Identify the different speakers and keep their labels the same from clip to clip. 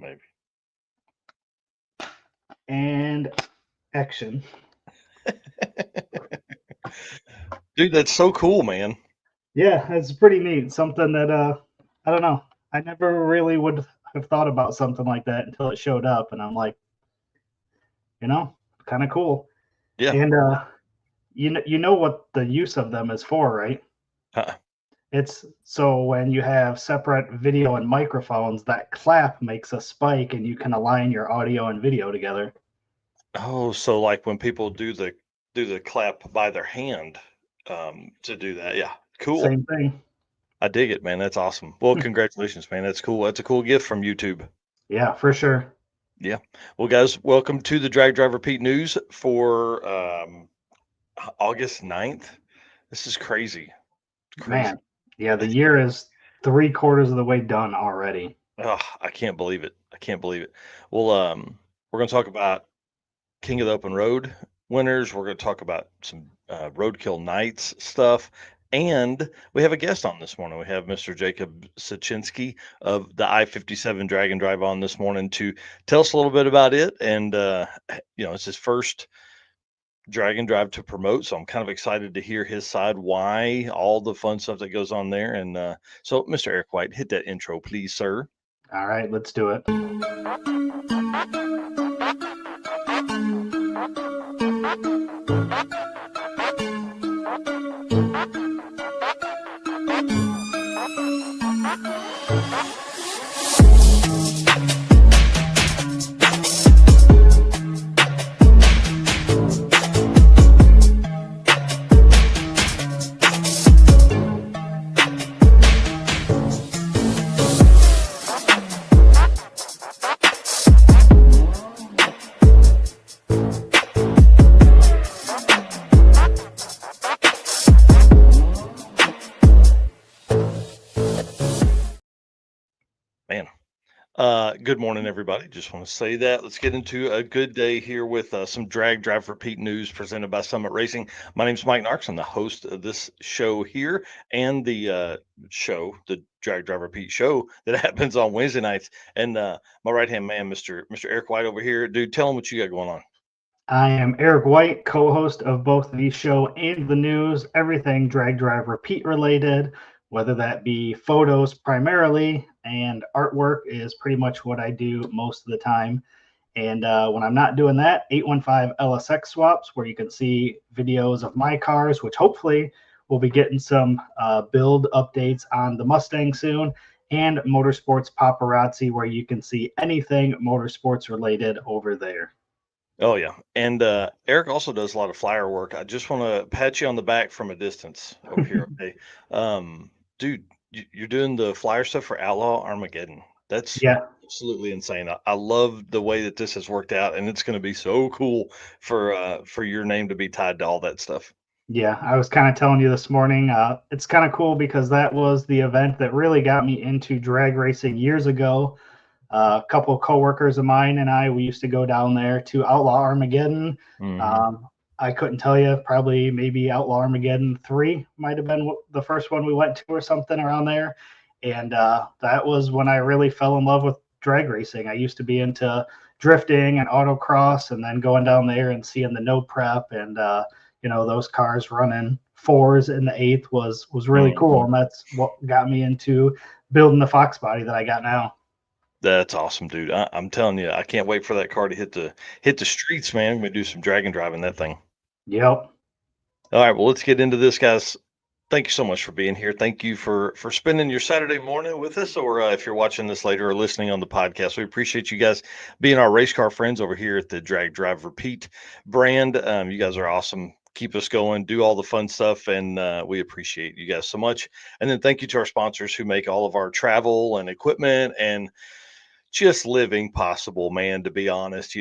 Speaker 1: Maybe.
Speaker 2: And action.
Speaker 1: Dude, that's so cool, man.
Speaker 2: Yeah, it's pretty neat. Something that I don't know. I never really would have thought about something like that until it showed up, and I'm like, kind of cool.
Speaker 1: Yeah.
Speaker 2: And you know what the use of them is for, right?
Speaker 1: Huh.
Speaker 2: It's so when you have separate video and microphones, that clap makes a spike, and you can align your audio and video together.
Speaker 1: Oh, so like when people do the clap by their hand to do that. Yeah. Cool.
Speaker 2: Same thing.
Speaker 1: I dig it, man. That's awesome. Well, congratulations, man. That's cool. That's a cool gift from YouTube.
Speaker 2: Yeah, for sure.
Speaker 1: Yeah. Well, guys, welcome to the Drag Drive Repeat News for August 9th. This is crazy. Crazy.
Speaker 2: Man, yeah, the year is three-quarters of the way done already.
Speaker 1: Oh, I can't believe it. I can't believe it. Well, we're going to talk about King of the Open Road winners. We're going to talk about some Roadkill Nights stuff. And we have a guest on this morning. We have Mr. Jacob Siecinski of the I57 Drag and Drive on this morning to tell us a little bit about it. And, it's his first drag and drive to promote. So I'm kind of excited to hear his side, why, all the fun stuff that goes on there. And so, Mr. Eric White, hit that intro, please, sir.
Speaker 2: All right, let's do it.
Speaker 1: Man. Good morning, everybody. Just want to say that. Let's get into a good day here with some Drag Drive Repeat news presented by Summit Racing. My name's Mike Narks. I'm the host of this show here and the the Drag Drive Repeat show that happens on Wednesday nights. And my right hand man, Mr. Eric White over here, dude. Tell him what you got going on.
Speaker 2: I am Eric White, co-host of both the show and the news, everything drag drive repeat related, whether that be photos primarily, and artwork is pretty much what I do most of the time. And when I'm not doing that, 815 LSX swaps, where you can see videos of my cars, which hopefully we'll be getting some build updates on the Mustang soon, and Motorsports Paparazzi, where you can see anything motorsports related over there.
Speaker 1: Oh yeah, and Eric also does a lot of flyer work. I just want to pat you on the back from a distance over here. Okay, dude, you're doing the flyer stuff for Outlaw Armageddon. That's
Speaker 2: Yeah,
Speaker 1: absolutely insane. I love the way that this has worked out, and it's going to be so cool for your name to be tied to all that stuff.
Speaker 2: Yeah, I was kind of telling you this morning. It's kind of cool because that was the event that really got me into drag racing years ago. A couple of coworkers of mine and we used to go down there to Outlaw Armageddon.
Speaker 1: Hmm.
Speaker 2: Um, I couldn't tell you, probably maybe Outlaw Armageddon 3 might have been the first one we went to or something around there. And that was when I really fell in love with drag racing. I used to be into drifting and autocross, and then going down there and seeing the no prep and those cars running fours in the eighth was really cool, and that's what got me into building the Fox body that I got now.
Speaker 1: That's awesome, dude. I'm telling you, I can't wait for that car to hit the streets, man. I'm gonna do some drag and driving that thing.
Speaker 2: Yep.
Speaker 1: All right, well, let's get into this, guys. Thank you so much for being here. Thank you for spending your Saturday morning with us, or if you're watching this later or listening on the podcast, we appreciate you guys being our race car friends over here at the Drag Drive Repeat brand. You guys are awesome. Keep us going, do all the fun stuff, and we appreciate you guys so much. And then thank you to our sponsors who make all of our travel and equipment and just living possible, man. To be honest,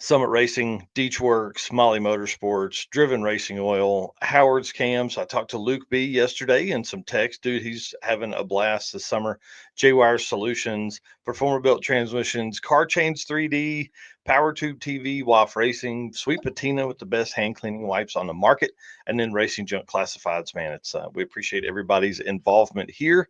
Speaker 1: Summit Racing, Deechworks, Molly Motorsports, Driven Racing Oil, Howard's Cams. I talked to Luke B yesterday in some text. Dude, he's having a blast this summer. J-Wire Solutions, Performer Built Transmissions, Car Chains 3D, Power Tube TV, WAF Racing, Sweet Patina with the best hand cleaning wipes on the market, and then Racing Junk Classifieds. Man, it's we appreciate everybody's involvement here.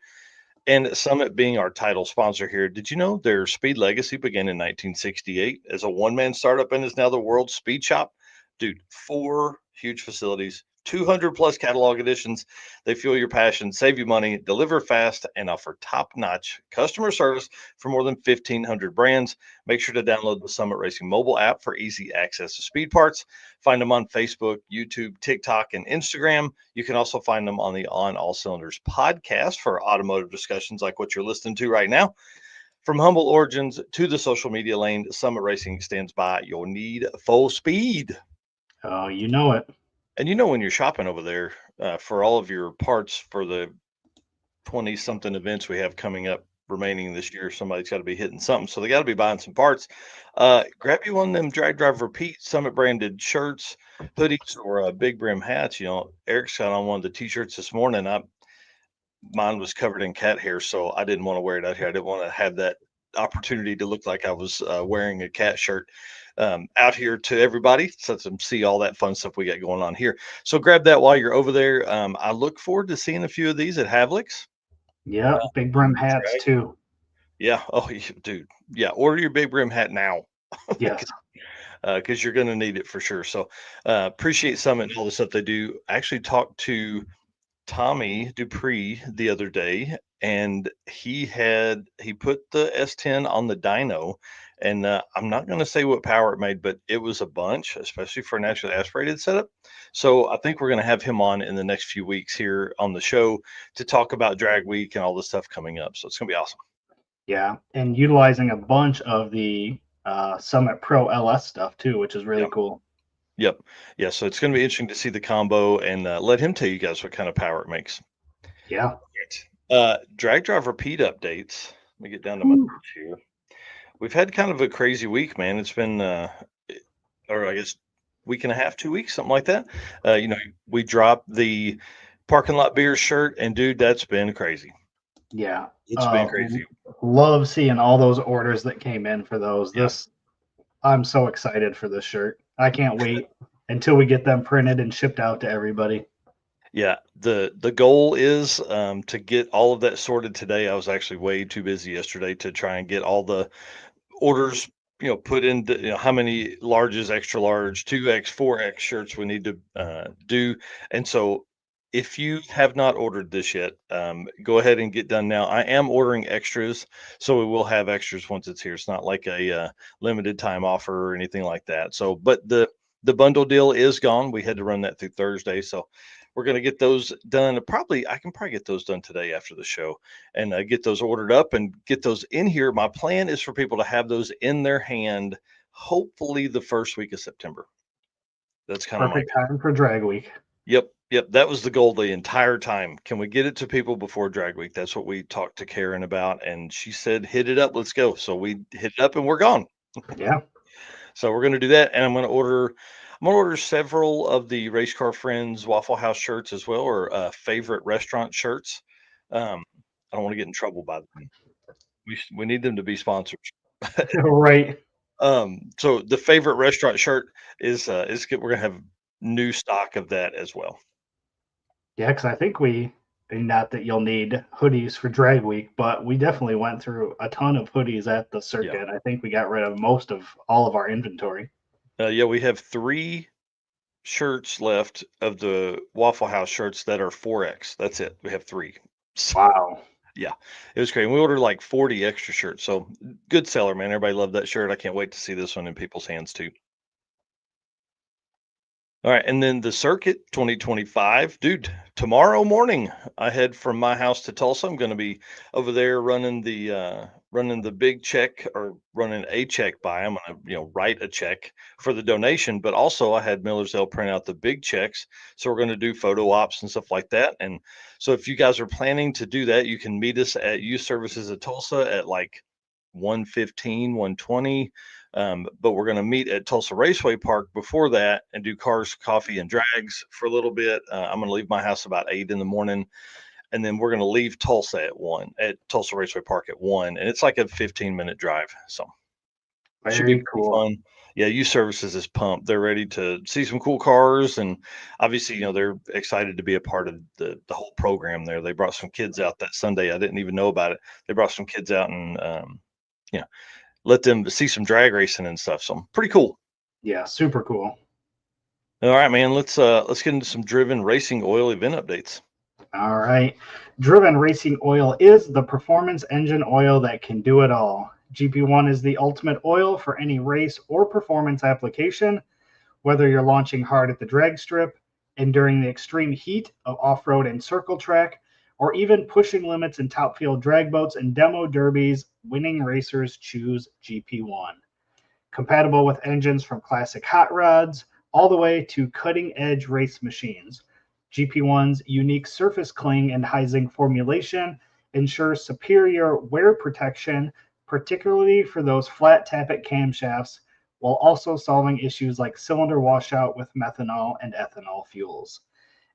Speaker 1: And Summit being our title sponsor here, did you know their speed legacy began in 1968 as a one-man startup and is now the world's speed shop? Dude, 4 huge facilities, 200 plus catalog editions. They fuel your passion, save you money, deliver fast, and offer top-notch customer service for more than 1,500 brands. Make sure to download the Summit Racing mobile app for easy access to speed parts. Find them on Facebook, YouTube, TikTok, and Instagram. You can also find them on the On All Cylinders podcast for automotive discussions like what you're listening to right now. From humble origins to the social media lane, Summit Racing stands by your need full speed.
Speaker 2: Oh, you know it.
Speaker 1: And you know, when you're shopping over there for all of your parts for the 20 something events we have coming up remaining this year, somebody's got to be hitting something. So they got to be buying some parts. Grab you one of them Drag Drive Repeat Summit branded shirts, hoodies, or big brim hats. You know, Eric's got on one of the t-shirts this morning. Mine was covered in cat hair, so I didn't want to wear it out here. I didn't want to have that opportunity to look like I was wearing a cat shirt out here to everybody, so let them see all that fun stuff we got going on here. So grab that while you're over there. I look forward to seeing a few of these at Havlic's.
Speaker 2: Yep, big brim hats
Speaker 1: Drag.
Speaker 2: too.
Speaker 1: Yeah. Oh, dude. Yeah. Order your big brim hat now.
Speaker 2: Yes.
Speaker 1: Because you're going to need it for sure. So appreciate Summit and all the stuff they do. I actually talked to Tommy Dupree the other day, and he put the S10 on the dyno, and I'm not going to say what power it made, but it was a bunch, especially for a naturally aspirated setup. So I think we're going to have him on in the next few weeks here on the show to talk about Drag Week and all the stuff coming up. So it's going to be awesome.
Speaker 2: Yeah, and utilizing a bunch of the Summit Pro LS stuff too, which is really cool.
Speaker 1: Yep. Yeah. So it's going to be interesting to see the combo and let him tell you guys what kind of power it makes.
Speaker 2: Yeah.
Speaker 1: Drag Drive Repeat updates. Let me get down to my notes here. We've had kind of a crazy week, man. It's been, or I guess, week and a half, 2 weeks, something like that. You know, we dropped the parking lot beer shirt, and dude, that's been crazy.
Speaker 2: Yeah.
Speaker 1: It's been crazy.
Speaker 2: Love seeing all those orders that came in for those.
Speaker 1: Yeah.
Speaker 2: I'm so excited for this shirt. I can't wait until we get them printed and shipped out to everybody.
Speaker 1: Yeah, the goal is to get all of that sorted today. I was actually way too busy yesterday to try and get all the orders, put into, how many larges, extra large, 2X, 4X shirts we need to do. And so if you have not ordered this yet, go ahead and get done now. I am ordering extras, so we will have extras once it's here. It's not like a limited time offer or anything like that. So, but the bundle deal is gone. We had to run that through Thursday, so we're going to get those done. I can probably get those done today after the show and get those ordered up and get those in here. My plan is for people to have those in their hand, hopefully the first week of September. That's kind of
Speaker 2: Perfect time for Drag Week.
Speaker 1: Yep. That was the goal the entire time. Can we get it to people before Drag Week? That's what we talked to Karen about, and she said, "Hit it up, let's go." So we hit it up, and we're gone.
Speaker 2: Yeah.
Speaker 1: So we're going to do that, and I'm going to order several of the Race Car Friends Waffle House shirts as well, or favorite restaurant shirts. I don't want to get in trouble by them. We need them to be sponsors.
Speaker 2: Right.
Speaker 1: So the favorite restaurant shirt is good. We're gonna have new stock of that as well.
Speaker 2: Yeah, because I think not that you'll need hoodies for Drag Week, but we definitely went through a ton of hoodies at the circuit. I think we got rid of most of all of our inventory.
Speaker 1: Yeah, we have 3 shirts left of the Waffle House shirts that are 4X. That's it. We have 3. So,
Speaker 2: Wow.
Speaker 1: yeah, it was great. We ordered like 40 extra shirts. So good seller, man. Everybody loved that shirt. I can't wait to see this one in people's hands too. All right, and then the circuit 2025, dude. Tomorrow morning, I head from my house to Tulsa. I'm going to be over there running the big check, or running a check by. I'm going to write a check for the donation, but also I had Millersdale print out the big checks, so we're going to do photo ops and stuff like that. And so if you guys are planning to do that, you can meet us at Youth Services of Tulsa at like 1:15, 1:20. But we're going to meet at Tulsa Raceway Park before that and do cars, coffee, and drags for a little bit. I'm going to leave my house about 8 in the morning, and then we're going to leave Tulsa at Tulsa Raceway Park at 1, and it's like a 15-minute drive. So Should be
Speaker 2: Very
Speaker 1: pretty
Speaker 2: cool.
Speaker 1: fun. Yeah, youth services is pumped. They're ready to see some cool cars, and obviously, they're excited to be a part of the whole program there. They brought some kids out that Sunday. I didn't even know about it. They brought some kids out and you know, let them see some drag racing and stuff. So pretty cool.
Speaker 2: Yeah, super cool.
Speaker 1: All right, man. Let's get into some driven racing oil event updates.
Speaker 2: All right. Driven Racing Oil is the performance engine oil that can do it all. GP1 is the ultimate oil for any race or performance application, whether you're launching hard at the drag strip, enduring the extreme heat of off road and circle track, or even pushing limits in top field drag boats and demo derbies. Winning racers choose GP1. Compatible with engines from classic hot rods all the way to cutting edge race machines. GP1's unique surface cling and high zinc formulation ensures superior wear protection, particularly for those flat tappet camshafts, while also solving issues like cylinder washout with methanol and ethanol fuels.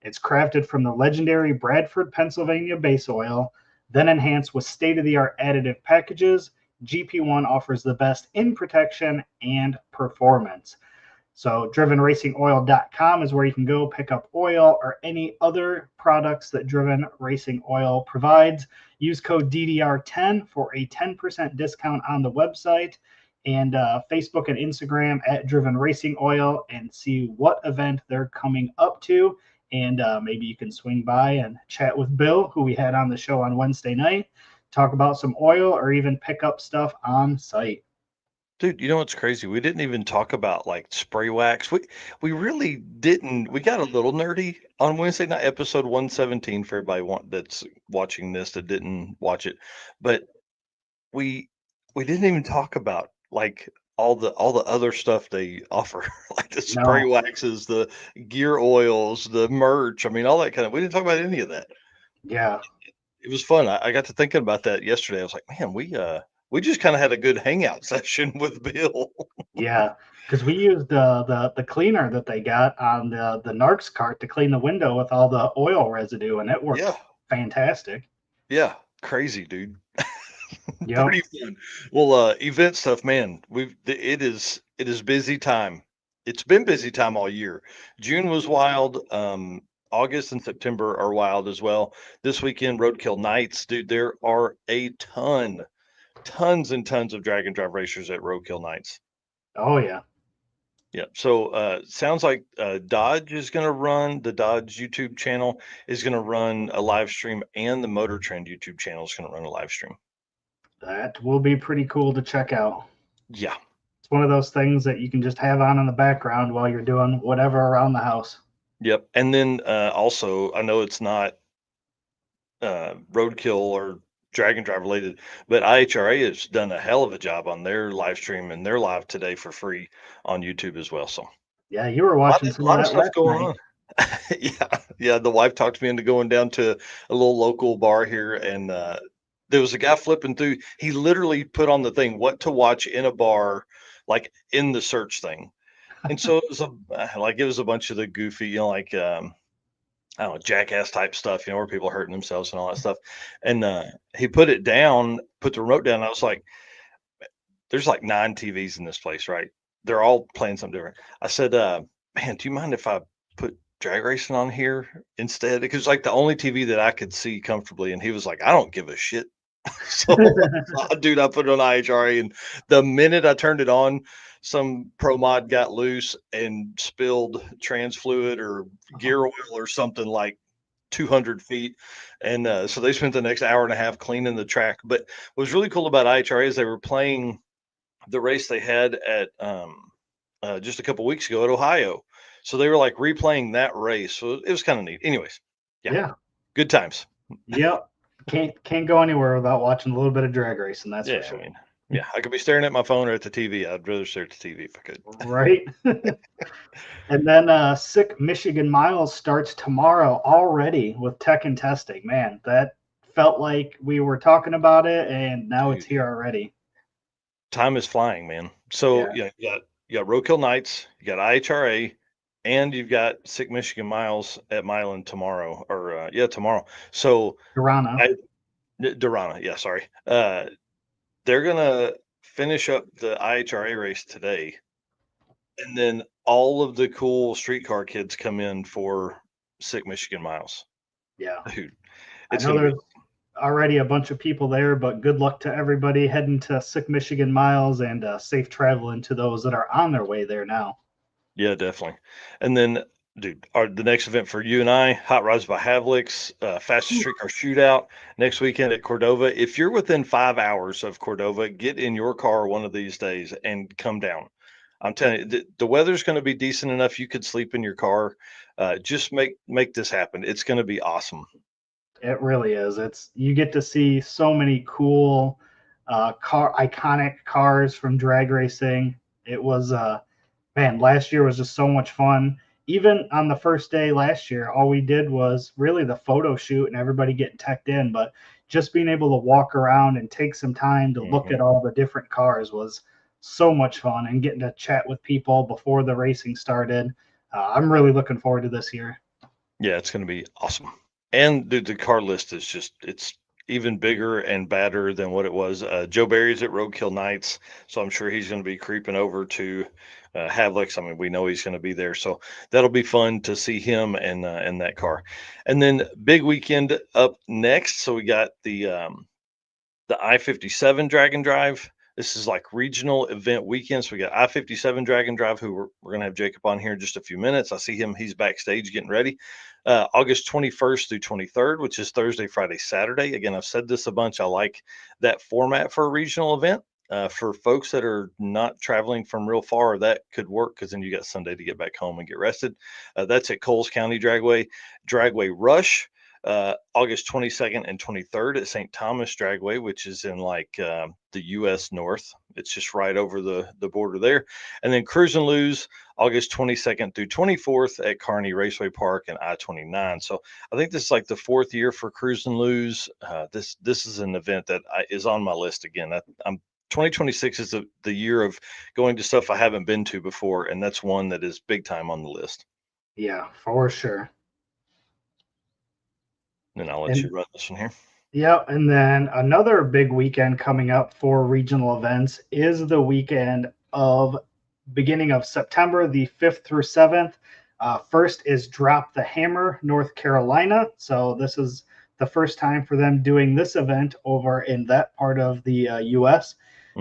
Speaker 2: It's crafted from the legendary Bradford, Pennsylvania base oil, then enhanced with state of the art additive packages. GP1 offers the best in protection and performance. So, drivenracingoil.com is where you can go pick up oil or any other products that Driven Racing Oil provides. Use code DDR10 for a 10% discount on the website, and Facebook and Instagram at Driven Racing Oil, and see what event they're coming up to. And maybe you can swing by and chat with Bill, who we had on the show on Wednesday night, talk about some oil, or even pick up stuff on site.
Speaker 1: Dude, you know what's crazy? We didn't even talk about like spray wax. We really didn't. We got a little nerdy on Wednesday night, episode 117 for everybody that's watching this that didn't watch it. But we we didn't even talk about like all the other stuff they offer, like the spray
Speaker 2: No,
Speaker 1: waxes, the gear oils, the merch. I mean, all that kind of. We didn't talk about any of that.
Speaker 2: yeah,
Speaker 1: It was fun. I got to thinking about that yesterday. I was like, man, we just kind of had a good hangout session with Bill.
Speaker 2: yeah, because we used the cleaner that they got on the Narcs cart to clean the window with all the oil residue, and it
Speaker 1: Yeah,
Speaker 2: worked fantastic.
Speaker 1: yeah, crazy, dude.
Speaker 2: Yep.
Speaker 1: Pretty fun. Well, event stuff, man. It is busy time. It's been busy time all year. June was wild. August and September are wild as well. This weekend, Roadkill Nights, dude. There are a tons and tons of drag and drive racers at Roadkill Nights.
Speaker 2: Oh yeah.
Speaker 1: Yeah. So sounds like Dodge is going to run the Dodge YouTube channel is going to run a live stream, and the Motor Trend YouTube channel is going to run a live stream.
Speaker 2: That will be pretty cool to check out.
Speaker 1: Yeah.
Speaker 2: It's one of those things that you can just have on in the background while you're doing whatever around the house.
Speaker 1: Yep. And then also, I know it's not Roadkill or Drag and Drive related, but IHRA has done a hell of a job on their live stream, and they're live today for free on YouTube as well. So
Speaker 2: Yeah, you were
Speaker 1: a lot
Speaker 2: watching
Speaker 1: of,
Speaker 2: some of
Speaker 1: lot of
Speaker 2: that
Speaker 1: stuff
Speaker 2: last
Speaker 1: going
Speaker 2: night.
Speaker 1: on. Yeah, yeah. The wife talked me into going down to a little local bar here, and there was a guy flipping through. He literally put on the thing, "What to watch in a bar," like in the search thing. And so it was it was a bunch of the goofy, like I don't know, jackass type stuff, where people are hurting themselves and all that stuff. And he put it down, put the remote down. And I was like, there's like 9 TVs in this place, right? They're all playing something different. I said, man, do you mind if I put drag racing on here instead? Because like the only TV that I could see comfortably. And he was like, I don't give a shit. So, dude, I put it on IHRA, and the minute I turned it on, some pro mod got loose and spilled trans fluid or gear oil or something like 200 feet. And so they spent the next hour and a half cleaning the track. But what was really cool about IHRA is they were playing the race they had at just a couple weeks ago at Ohio. So they were like replaying that race. So it was kind of neat. Anyways, yeah,
Speaker 2: Yeah.
Speaker 1: good times.
Speaker 2: Yep. Can't go anywhere without watching a little bit of drag racing, that's for
Speaker 1: Yeah, I
Speaker 2: sure.
Speaker 1: mean, yeah, I could be staring at my phone or at the TV. I'd rather stare at the TV if I could.
Speaker 2: Right. And then Sick Michigan Miles starts tomorrow already with tech and testing. Man, that felt like we were talking about it, and now it's
Speaker 1: Dude,
Speaker 2: here already.
Speaker 1: time is flying, man. So
Speaker 2: Yeah.
Speaker 1: yeah, you got Roadkill Nights, you got IHRA, and you've got Sick Michigan Miles at Milan tomorrow, or tomorrow. So
Speaker 2: Tirana.
Speaker 1: I Durana, yeah, sorry. They're gonna finish up the IHRA race today, and then all of the cool streetcar kids come in for Sick Michigan Miles.
Speaker 2: Yeah.
Speaker 1: Dude,
Speaker 2: I
Speaker 1: it's
Speaker 2: know
Speaker 1: gonna be
Speaker 2: there's already a bunch of people there, but good luck to everybody heading to Sick Michigan Miles and safe traveling to those that are on their way there now.
Speaker 1: yeah, definitely. And then, dude, the next event for you and I, Hot Rods by Havlicks, fastest streetcar shootout next weekend at Cordova. If you're within 5 hours of Cordova, get in your car one of these days and come down. I'm telling you, the weather's going to be decent enough. You could sleep in your car. Just make this happen. It's going to be awesome.
Speaker 2: It really is. It's you get to see so many cool iconic cars from drag racing. It was man, last year was just so much fun. Even on the first day last year, all we did was really the photo shoot and everybody getting teched in, but just being able to walk around and take some time to look
Speaker 1: Mhm.
Speaker 2: at all the different cars was so much fun, and getting to chat with people before the racing started. I'm really looking forward to this year.
Speaker 1: Yeah, it's going to be awesome. And the car list is it's even bigger and badder than what it was. Joe Barry's at Roadkill Nights, so I'm sure he's going to be creeping over to Havlicks. I mean, we know he's going to be there, so that'll be fun to see him and that car. And then big weekend up next. So we got the I57 Drag and Drive. This is like regional event weekends. We got I57 Drag and Drive, who we're going to have Jacob on here in just a few minutes. I see him; he's backstage getting ready. August 21st through 23rd, which is Thursday, Friday, Saturday. Again, I've said this a bunch. I like that format for a regional event. For folks that are not traveling from real far, that could work because then you got Sunday to get back home and get rested. That's at Coles County Dragway. Dragway Rush, August 22nd and 23rd at St. Thomas Dragway, which is in like the U.S. North. It's just right over the border there. And then Cruise and Lose, August 22nd through 24th at Kearney Raceway Park and I-29. So I think this is like the fourth year for Cruise and Lose. This is an event that is on my list again. I'm 2026 is the year of going to stuff I haven't been to before, and that's one that is big time on the list.
Speaker 2: Yeah, for sure.
Speaker 1: And I'll let you
Speaker 2: And
Speaker 1: run this one here.
Speaker 2: yeah, and then another big weekend coming up for regional events is the weekend of beginning of September, the 5th through 7th. First is Drop the Hammer, North Carolina. So this is the first time for them doing this event over in that part of the U.S.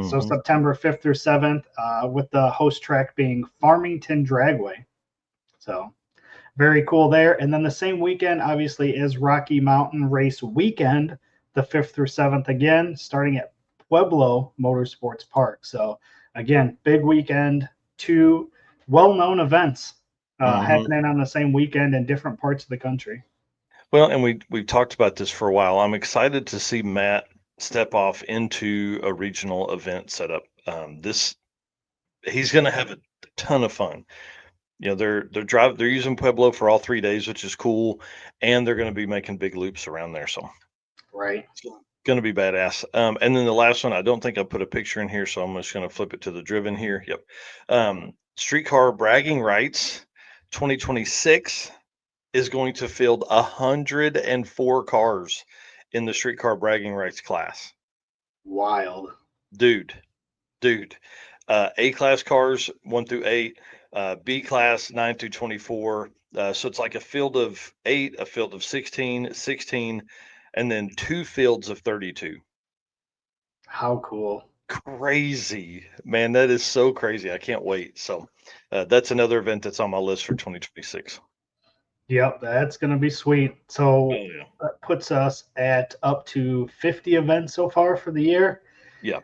Speaker 2: So
Speaker 1: Hmm.
Speaker 2: September 5th through 7th, with the host track being Farmington Dragway. So very cool there. And then the same weekend, obviously, is Rocky Mountain Race Weekend, the 5th through 7th, again, starting at Pueblo Motorsports Park. So, again, big weekend, two well known events
Speaker 1: Hmm.
Speaker 2: happening on the same weekend in different parts of the country.
Speaker 1: Well, and we've talked about this for a while. I'm excited to see Matt step off into a regional event setup. This He's going to have a ton of fun. You know, they're using Pueblo for all 3 days, which is cool, and they're going to be making big loops around there. So
Speaker 2: Right.
Speaker 1: it's going to be badass. And then the last one, I don't think I put a picture in here, so I'm just going to flip it to the driven here. Yep. Streetcar Bragging Rights 2026 is going to field 104 cars in the streetcar bragging rights class.
Speaker 2: Wild.
Speaker 1: Dude, dude. A class cars 1 through 8, B class 9 through 24. So it's like a field of 8, a field of 16, 16, and then two fields of 32.
Speaker 2: How cool.
Speaker 1: Crazy, man. That is so crazy. I can't wait. So that's another event that's on my list for 2026.
Speaker 2: Yep, that's going to be sweet.
Speaker 1: Oh,
Speaker 2: So
Speaker 1: yeah.
Speaker 2: that puts us at up to 50 events so far for the year.
Speaker 1: Yeah.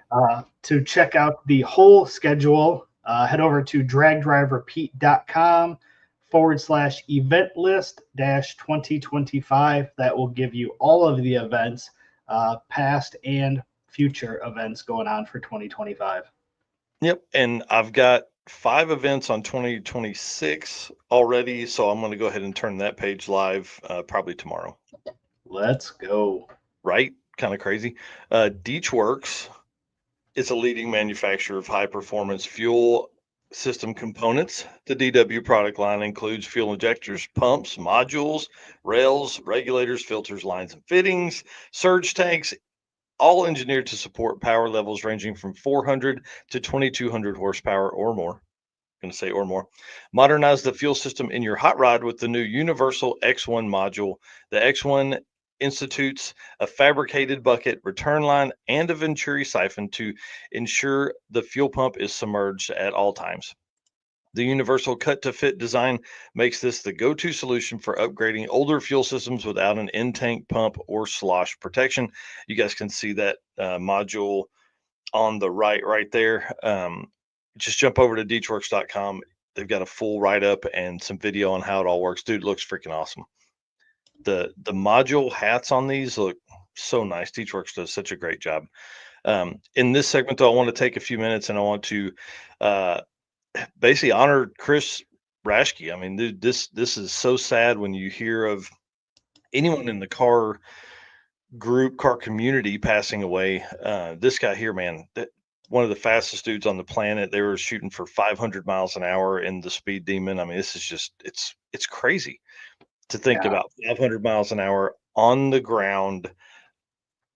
Speaker 2: To check out the whole schedule, head over to dragdriverepeat.com/event list dash 2025. That will give you all of the events, past and future events going on for 2025.
Speaker 1: Yep, and I've got 5 events on 2026 already, so I'm gonna go ahead and turn that page live, probably tomorrow.
Speaker 2: Let's go.
Speaker 1: Right? Kinda crazy. Works is a leading manufacturer of high-performance fuel system components. The DW product line includes fuel injectors, pumps, modules, rails, regulators, filters, lines, and fittings, surge tanks, all engineered to support power levels ranging from 400 to 2200 horsepower or more. Going to say or more. Modernize the fuel system in your hot rod with the new Universal X1 module. The X1 institutes a fabricated bucket, return line, and a Venturi siphon to ensure the fuel pump is submerged at all times. The universal cut to fit design makes this the go to solution for upgrading older fuel systems without an in tank pump or slosh protection. You guys can see that module on the right there. Just jump over to deechworks.com. They've got a full write up and some video on how it all works. Dude, it looks freaking awesome. The module hats on these look so nice. Deechworks does such a great job. In this segment, though, I want to take a few minutes and I want to basically honor Chris Raschke. I mean, dude, this is so sad when you hear of anyone in the car community passing away. This guy here, man, one of the fastest dudes on the planet. They were shooting for 500 miles an hour in the Speed Demon. I mean, this is just it's crazy to think
Speaker 2: Yeah.
Speaker 1: about 500 miles an hour on the ground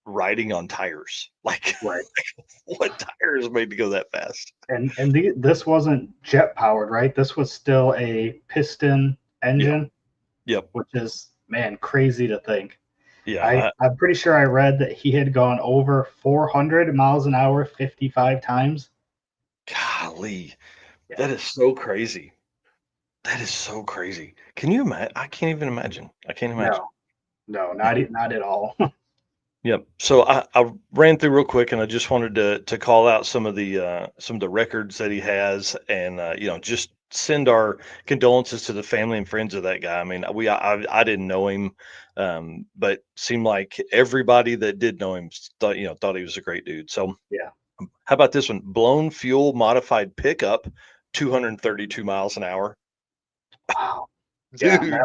Speaker 1: riding on tires. Like,
Speaker 2: Right.
Speaker 1: what tires made to go that fast?
Speaker 2: And this wasn't jet powered, right? This was still a piston
Speaker 1: Yeah.
Speaker 2: engine,
Speaker 1: Yep.
Speaker 2: which is, man, crazy to think.
Speaker 1: Yeah.
Speaker 2: I'm pretty sure I read that he had gone over 400 miles an hour 55 times.
Speaker 1: Golly,
Speaker 2: Yeah.
Speaker 1: that is so crazy. That is so crazy. Can you imagine? I can't even imagine. I can't imagine.
Speaker 2: No,
Speaker 1: Yeah.
Speaker 2: not at all.
Speaker 1: Yep. So I ran through real quick, and I just wanted to call out some of the records that he has, and just send our condolences to the family and friends of that guy. I mean, I didn't know him, but seemed like everybody that did know him thought he was a great dude. So
Speaker 2: Yeah.
Speaker 1: how about this one? Blown fuel modified pickup, 232 miles an hour.
Speaker 2: Wow. Yeah,
Speaker 1: Dude.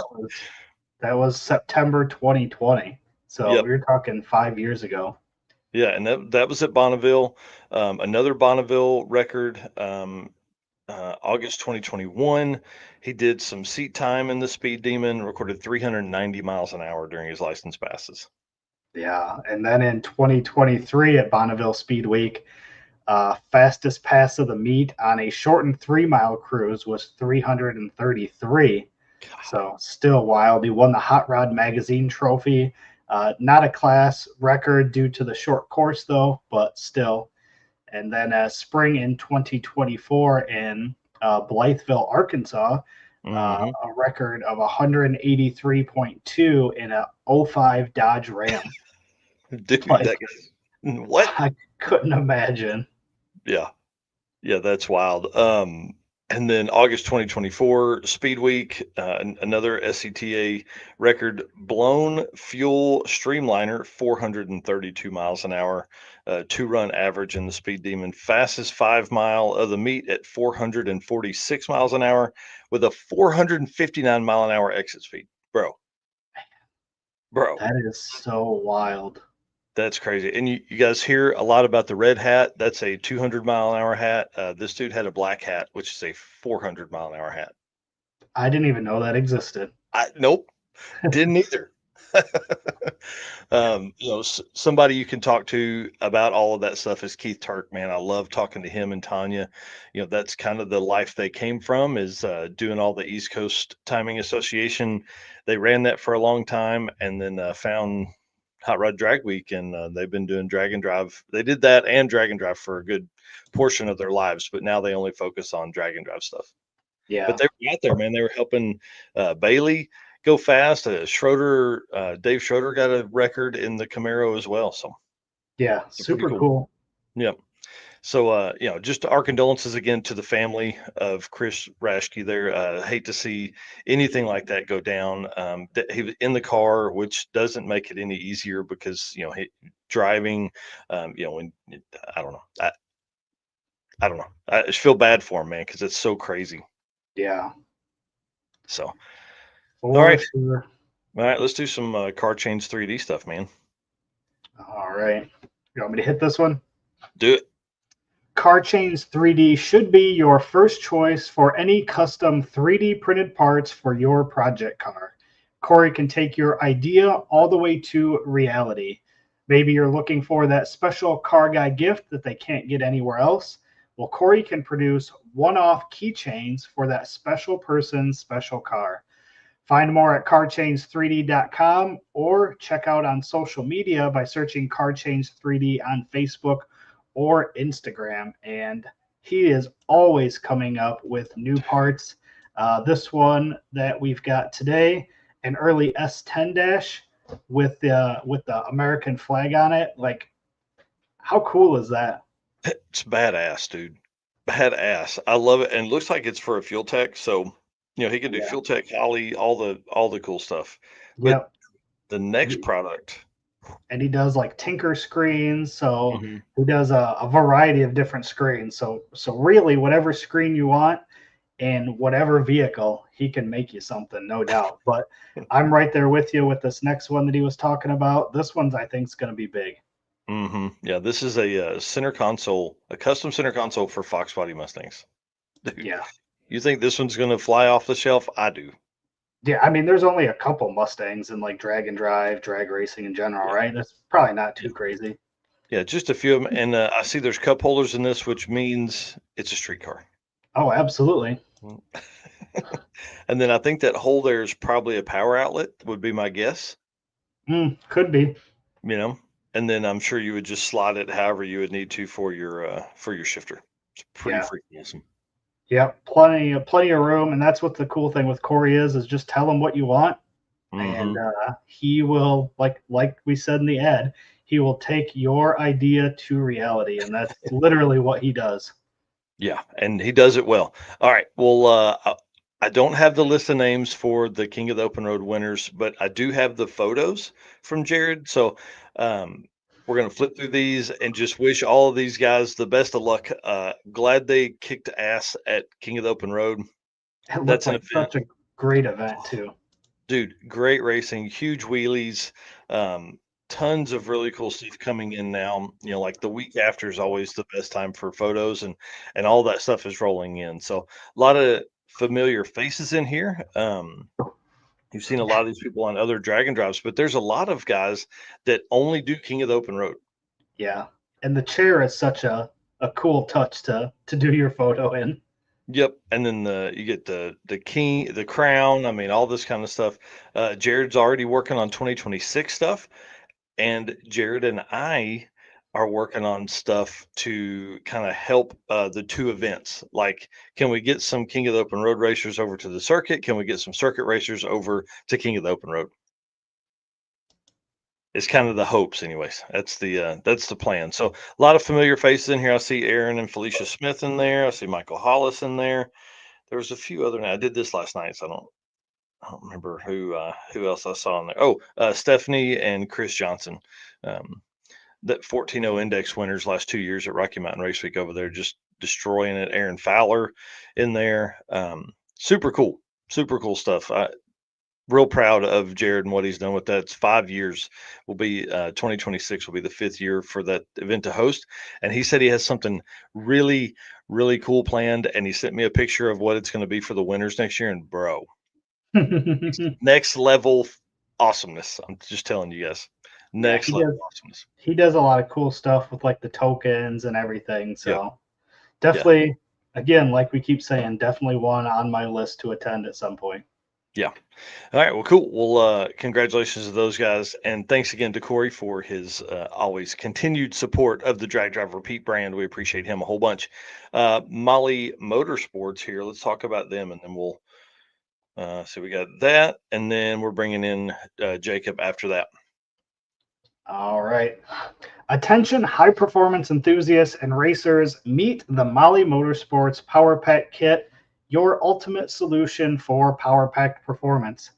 Speaker 2: that was September 2020. So
Speaker 1: Yep.
Speaker 2: we were talking 5 years ago.
Speaker 1: Yeah, and that was at Bonneville. Another Bonneville record, August 2021. He did some seat time in the Speed Demon, recorded 390 miles an hour during his license passes.
Speaker 2: Yeah. And then in 2023 at Bonneville Speed Week, fastest pass of the meet on a shortened 3 mile cruise was 333. So still wild. He won the Hot Rod Magazine trophy. Not a class record due to the short course, though, but still. And then spring in 2024 in Blytheville, Arkansas,
Speaker 1: Hmm.
Speaker 2: a record of 183.2 in a '05 Dodge Ram.
Speaker 1: Dude,
Speaker 2: Like,
Speaker 1: that guy. What?
Speaker 2: I couldn't imagine.
Speaker 1: Yeah. Yeah, that's wild. And then August 2024, Speed Week, another SCTA record, blown fuel streamliner, 432 miles an hour, two-run average in the Speed Demon, fastest 5 mile of the meet at 446 miles an hour with a 459 mile an hour exit speed. Bro,
Speaker 2: That is so wild.
Speaker 1: that's crazy. And you guys hear a lot about the red hat. That's a 200 mile an hour hat. This dude had a black hat, which is a 400 mile an hour hat.
Speaker 2: I didn't even know that existed.
Speaker 1: Nope, didn't either. Somebody you can talk to about all of that stuff is Keith Turk, man. I love talking to him and Tanya. That's kind of the life they came from, is doing all the East Coast Timing Association. They ran that for a long time and then found Hot Rod Drag Week, and they've been doing drag and drive. They did that and drag and drive for a good portion of their lives, but now they only focus on drag and drive stuff. But
Speaker 2: Yeah.
Speaker 1: they were out there, man. They were helping Bailey go fast. Dave Schroeder got a record in the Camaro as well. So
Speaker 2: Yeah.
Speaker 1: they're pretty
Speaker 2: Super
Speaker 1: cool.
Speaker 2: cool.
Speaker 1: Yep. So, just our condolences again to the family of Chris Raschke there. Hate to see anything like that go down. He was in the car, which doesn't make it any easier because, driving, when I don't know. I don't know. I just feel bad for him, man, because it's so crazy.
Speaker 2: Yeah.
Speaker 1: So, all
Speaker 2: For
Speaker 1: right.
Speaker 2: sure.
Speaker 1: All right. Let's do some car chains 3D stuff, man.
Speaker 2: All right. You want me to hit this one?
Speaker 1: Do it.
Speaker 2: Car Chains 3D should be your first choice for any custom 3D printed parts for your project car. Corey can take your idea all the way to reality. Maybe you're looking for that special car guy gift that they can't get anywhere else. Well, Corey can produce one-off keychains for that special person's special car. Find more at carchains3d.com or check out on social media by searching carchains3d on Facebook or Instagram. And he is always coming up with new parts. This one that we've got today, an early S10 dash with the American flag on it. Like, how cool is that?
Speaker 1: It's badass, dude. Badass. I love it. And it looks like it's for a fuel tech. So, he can do
Speaker 2: Yeah.
Speaker 1: fuel tech, Holly, all the cool stuff. But
Speaker 2: Yep.
Speaker 1: the next product.
Speaker 2: And he does like tinker screens. So
Speaker 1: Mhm.
Speaker 2: he does a variety of different screens. So really, whatever screen you want and whatever vehicle, he can make you something, no doubt. But I'm right there with you with this next one that he was talking about. This one's I think is going to be big.
Speaker 1: Yeah, this is a center console, a custom center console for Fox Body Mustangs. Dude,
Speaker 2: Yeah.
Speaker 1: you think this one's going to fly off the shelf? I do.
Speaker 2: Yeah, I mean, there's only a couple Mustangs in like drag and drive, drag racing in general,
Speaker 1: Yeah,
Speaker 2: right? That's probably not
Speaker 1: yeah,
Speaker 2: too crazy.
Speaker 1: yeah. Just a few of them, and I see there's cup holders in this, which means it's a street car.
Speaker 2: Oh, absolutely.
Speaker 1: Mm. And then I think that hole there is probably a power outlet, would be my guess.
Speaker 2: Could be.
Speaker 1: You know, and then I'm sure you would just slide it however you would need to for your shifter. It's pretty
Speaker 2: Yeah.
Speaker 1: freaking awesome.
Speaker 2: Yep. Plenty of room, and that's what the cool thing with Corey is just tell him what you want, and
Speaker 1: Hmm
Speaker 2: he will like we said in the ad, he will take your idea to reality, and that's literally what he does.
Speaker 1: Yeah, and he does it well. All right. Well, I don't have the list of names for the King of the Open Road winners, but I do have the photos from Jared. So um, we're going to flip through these and just wish all of these guys the best of luck. Glad they kicked ass at King of the Open Road.
Speaker 2: It looked
Speaker 1: That's an
Speaker 2: like
Speaker 1: event.
Speaker 2: such a great event too.
Speaker 1: Dude, great racing, huge wheelies, um, tons of really cool stuff coming in now. Like the week after is always the best time for photos and all that stuff is rolling in. So a lot of familiar faces in here. You've seen a lot of these people on other drag and drives, but there's a lot of guys that only do King of the Open Road.
Speaker 2: Yeah, and the chair is such a cool touch to do your photo in.
Speaker 1: Yep, and then you get the king, the crown. I mean, all this kind of stuff. Jared's already working on 2026 stuff. And Jared and I are working on stuff to kind of help the two events. Like, can we get some King of the Open Road racers over to the circuit? Can we get some circuit racers over to King of the Open Road? It's kind of the hopes, anyways. That's the plan. So a lot of familiar faces in here. I see Aaron and Felicia Smith in there. I see Michael Hollis in there. There was a few other. I did this last night, so I don't remember who else I saw in there. Oh, Stephanie and Chris Johnson. Um, that 14-0 index winners last 2 years at Rocky Mountain Race Week over there, just destroying it. Aaron Fowler in there. Super cool stuff. Real proud of Jared and what he's done with that. It's 5 years. Will be 2026 will be the 5th year for that event to host. And he said he has something really, really cool planned. And he sent me a picture of what it's going to be for the winners next year. And bro, next level awesomeness. I'm just telling you guys,
Speaker 2: Yeah,
Speaker 1: next
Speaker 2: he
Speaker 1: level
Speaker 2: does.
Speaker 1: awesomeness.
Speaker 2: He does a lot of cool stuff with like the tokens and everything.
Speaker 1: Yep.
Speaker 2: So
Speaker 1: Yeah.
Speaker 2: definitely, again, like we keep saying, definitely one on my list to attend at some point.
Speaker 1: Yeah. All right. Well, cool. Well, congratulations to those guys. And thanks again to Corey for his always continued support of the Drag Drive Repeat brand. We appreciate him a whole bunch. Molly Motorsports here. Let's talk about them and then we'll so we got that. And then we're bringing in Jacob after that.
Speaker 2: All right. Attention, high performance enthusiasts and racers, meet the Molly Motorsports Power Pack Kit, your ultimate solution for power pack performance.